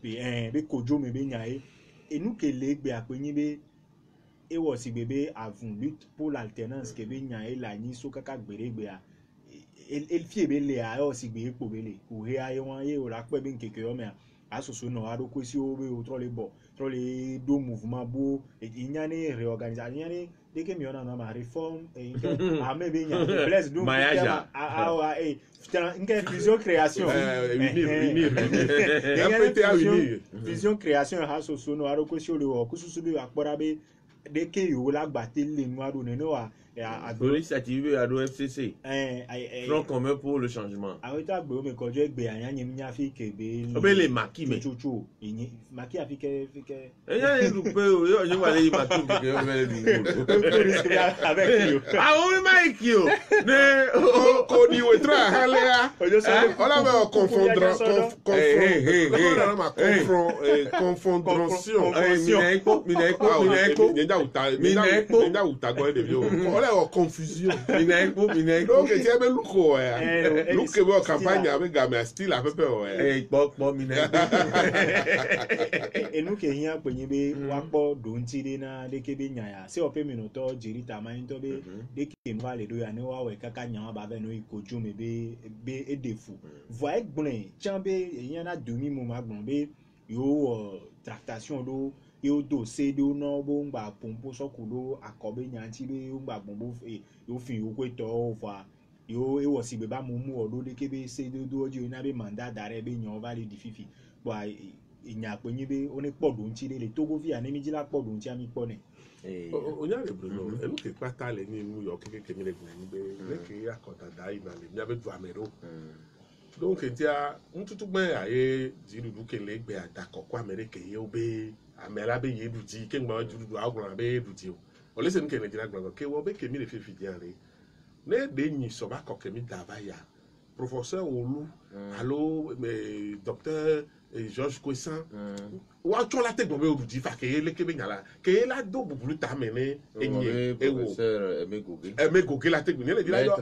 Speaker 3: be kojo me be nya e nous que le gbe apenyin be e wo si bebe avun lutte pour l'alternance ke be nya e la ni so kaka gbere gbe a el fie be le a o si gbe epo be le o he aye won ye o la pe be nkeke o me asoso no ado kwesi obe o trole bo trole do mouvement bo inyane réorganisation inyane dès que mi on a ma réforme et armée be nya bless do
Speaker 2: Mayaja.
Speaker 3: une fusion création vision création asoso no ado kwesi o kususu be akpora be dès que yo la gbate le no ado ne no wa
Speaker 2: L'initiative à l'OFCC. Front commun pour le changement.
Speaker 3: Arrêtez de me conduire be anya nyemnya fi ke be.
Speaker 2: Obe les maquis mais.
Speaker 3: Chuchu. Maki a fi ke.
Speaker 2: Et ya les loupé yo je vais les maquis que yo vais les
Speaker 3: avec yo.
Speaker 2: Ah oui Mikio. Ne
Speaker 4: ko di wetra halea. Ola me confondre confondration. Mineko go de bio. Ola confusion.
Speaker 2: Mineko.
Speaker 4: Donc tu as bien luko ya. Luke bo campagne avec gamin style à peu près.
Speaker 2: Pop Mineko.
Speaker 3: Et nous que hia penye be wakpo do ntide na de ke be nyaya. Se ope minuto jiri taman to be de ke nwa le do ya ne wa we kaka nya ba be no ikoju me be edefu. Voix gbon chambe hia na demi mo magbon be yo tractation do yo do se do no bo ngba pompo sokudo akobe nyanti be ngba gbon yo fi yo kweto va yo e wo si be ba mo mu odo de ke be se do oji na be mandat d'arrêt be nyan va le dififi bo inya penye be oni podo ntire le Togo vi anemi jila podo nti ami pone
Speaker 4: onya le bruno e lu ke pata le ni New York ke mi le gbe le ke akota dai na le mi abe du amero donc ntia ntutu gbe aye jirudu ke le gbe adako kwa America ye obe amela be ye duti ke ngba jirudu agura be duti o le se nke Nigeria gba ke wo be ke mi le fi diare ne de nyi so ba ko ke mi daba ya professeur Olu allo docteur Georges Kouessan wa cho la te gbe odudi fa ke le ke be nyala ke la do bubulu ta mene enye
Speaker 2: professeur
Speaker 4: Emegoge la te gbe le dila yo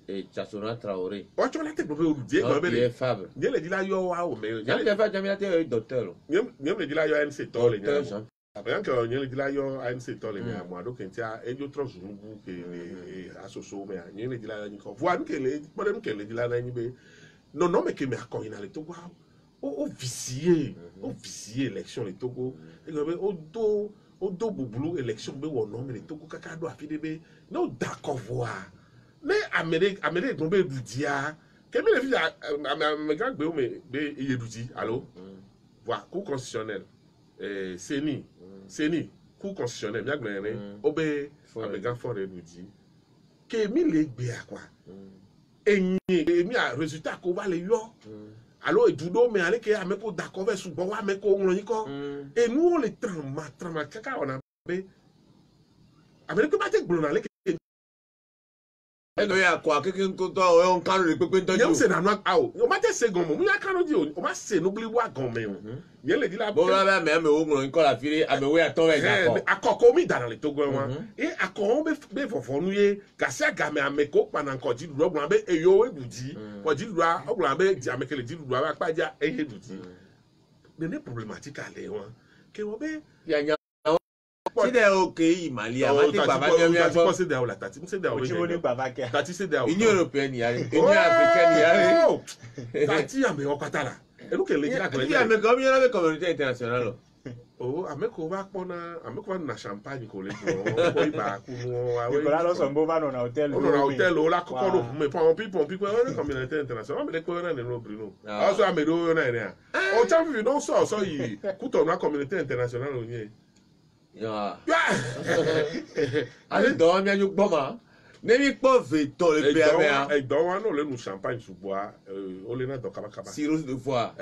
Speaker 2: et Chassona Traoré.
Speaker 4: wa cho la te gbe odudi e gbe be
Speaker 2: Fabre.
Speaker 4: ne le dila yo wa o me
Speaker 2: Ya le fa jamia te docteur.
Speaker 4: ne le dila yo NC to le nya
Speaker 2: Docteur.
Speaker 4: après que ne le dila yo ANC to le nya mo ado kentia e jo tro zungu ke asoso me ne le dila yo ni ko voa nke le bodem ke le dila na ni be non mais que me akoyina le to wa o vicier élection le Togo et o do bubulu élection be wono me le Togo kaka do afide be no d'accord voir mais Amérique tombe dudia que me le fi me grand be o me be yeduti allo voir cour constitutionnel Seni cour constitutionnel mi agbere obe abega for edudi que mi le gbe akwa enyi mi a résultat ko ba le yo alors et tout mais allez que ameko d'accord vers sous bon ameko on y ko et nous on les trama kaka on a be ameko ba te gbon ale
Speaker 2: E no ya kwa keke nkoto o kanu le pepe ntoju.
Speaker 4: yam se na no awo o ma te se gon mo ya kanu di o ma se no bli wa gon me o ye le di la
Speaker 2: Bo la me o ngro nko la firi ame we ato we dako.
Speaker 4: akoko mi dara le to gwen wa e akon be fofonu ye gase ga me ameko pana nko di lu ogbon be eyo edudi ko di lu a ogbon be di ameke le di lu a pa ja eye edudi ne problématique ale won ke wo be
Speaker 2: Ya nya si de okay Mali amati baba mi a
Speaker 4: ko se de o la tati se de o
Speaker 3: Ochiboni babake
Speaker 4: tati se de o
Speaker 2: Union européenne ya Union africaine ya
Speaker 4: tati ame o patala e lu ke le la
Speaker 2: Il y a la communauté internationale.
Speaker 4: oh ameko va pona ameko va na champagne ko le ko iba ku no awe
Speaker 3: Nicolas lo sombo va na hotel
Speaker 4: on a hotel o la ko no me pompi ko na communauté internationale me le ko na no Bruno also amedo na ene o champ you don so yi ku to na communauté internationale o ni
Speaker 2: Ya. Ale do mi aju gbo ma. Ne mi po veto le pe ame a.
Speaker 4: e do wa no le nu champagne suboa o le na do kaba
Speaker 2: Sirus de fois.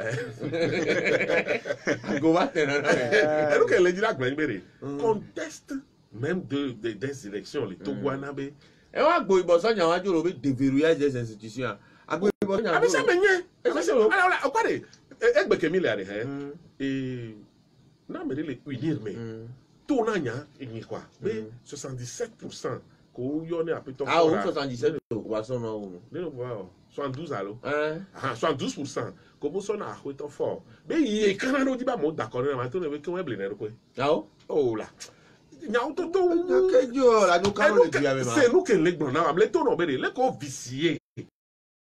Speaker 2: Go va tener.
Speaker 4: e lu ke le di la gben bere conteste même des élections les Togoana be
Speaker 2: E wa gbo ibo so nya wa juro be déverrouiller des institutions. Agbo ibo nya.
Speaker 4: abi se menye ala o kwade egbe ke mi le are he na me le unir me to na nya enyi kwa be 77% ko yo ne apito
Speaker 2: Ah, on 77 wa so no wo.
Speaker 4: ne no wa 72 allo 72%
Speaker 2: Hein?
Speaker 4: ko bo so na apito for be yi kana no di ba mo d'accord na ma to ne be ke we ble ne ro ko
Speaker 2: Ah.
Speaker 4: oh la nya o to
Speaker 2: Que yo la no kanu le bi ame ma.
Speaker 4: c'est nous qui les gbon na am le to no be le ko vicier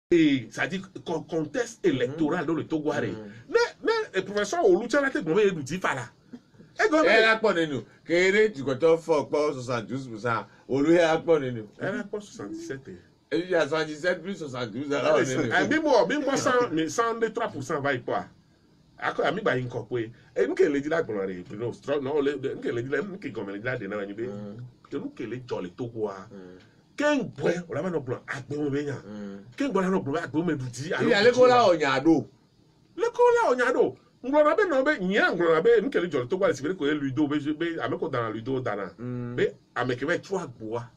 Speaker 4: et ça dit contexte électoral dans le Togo are mais et professeur Oluchala te gombe edu ti fala. E gombe.
Speaker 2: Elle a pas de nous. Kéré, tu comptes fort, pas 72%. Olu a pas de nous.
Speaker 4: Elle a pas 77.
Speaker 2: Et il y a 77 plus 72. Alors,
Speaker 4: Bimbo 103% va y quoi. Ako ami ba incorporate. E nke le di la gbon re, no, no, nke le di la nke gombe le di la de na nyibe. Te nu ke le jolly to kwa. Ken boy, o la ma no blon agbe mo be yan. Ken boy la no blon agbe mo eduti.
Speaker 2: il y a l'école là, on y a d'eau.
Speaker 4: L'école là, on y a d'eau. Nglona be no be nya nglona be nke le jolly to kwa sibere ko ludo be ameko dana ludo dana. Be ameke be twa agboa.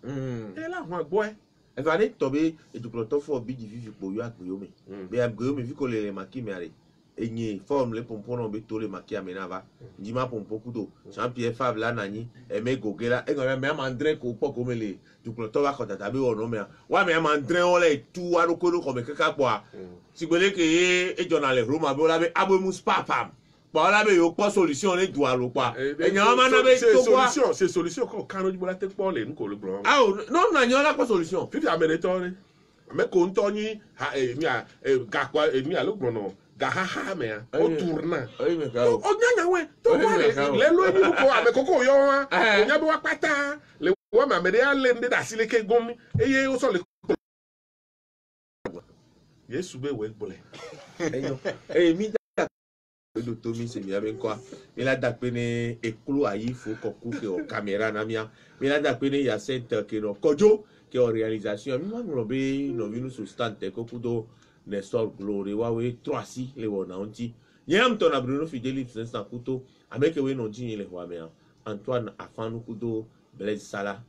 Speaker 4: E la ho agbo e.
Speaker 2: E va ne tobe et tu cloto fo bi di vivi po yo agbo me. Be agbo me vi ko le maki me are. Enye forme le pompon no be to le maki amena va. Ndima pompo kudo. Jean-Pierre Favre la nani e me gogela e go me André ko po ko mele. Tu cloto va kota tabe o no me. Wa me André on le tu wa ko ko me kaka po. Si gbele ke e journal le Roma be la be abo mus papam. Ba la be yo po solution le do alo pa. Enye ma na be to kwa.
Speaker 4: C'est solution ko kanu jibola te po le nko le blon.
Speaker 2: Ah non na nyola ko solution.
Speaker 4: Fifi ameretore. Me ko ntoni ha gakwa mi alo blon no. Gahaha me o tourna. O nyanya we to le lo ni ko amekoko yo wa. O nya be wa pata. Le wa ma me ya le ndi da sile ke gomi. Eye o so le Yesu be we gbole.
Speaker 2: Mi do Tommy c'est bien avec quoi il a d'appeler éclou à il faut qu'on coupe au caméra na mia il a d'appeler il y a cette que no kojo qui en réalisation mi ma nglobe no vinu sur stand te ko kudo Nestor Glory wa we 3 si le wona onti yam ton na Bruno Fidelis instant kuto avec we no jini le wa me Antoine Afanu kudo Blaise Sala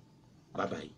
Speaker 2: bye bye.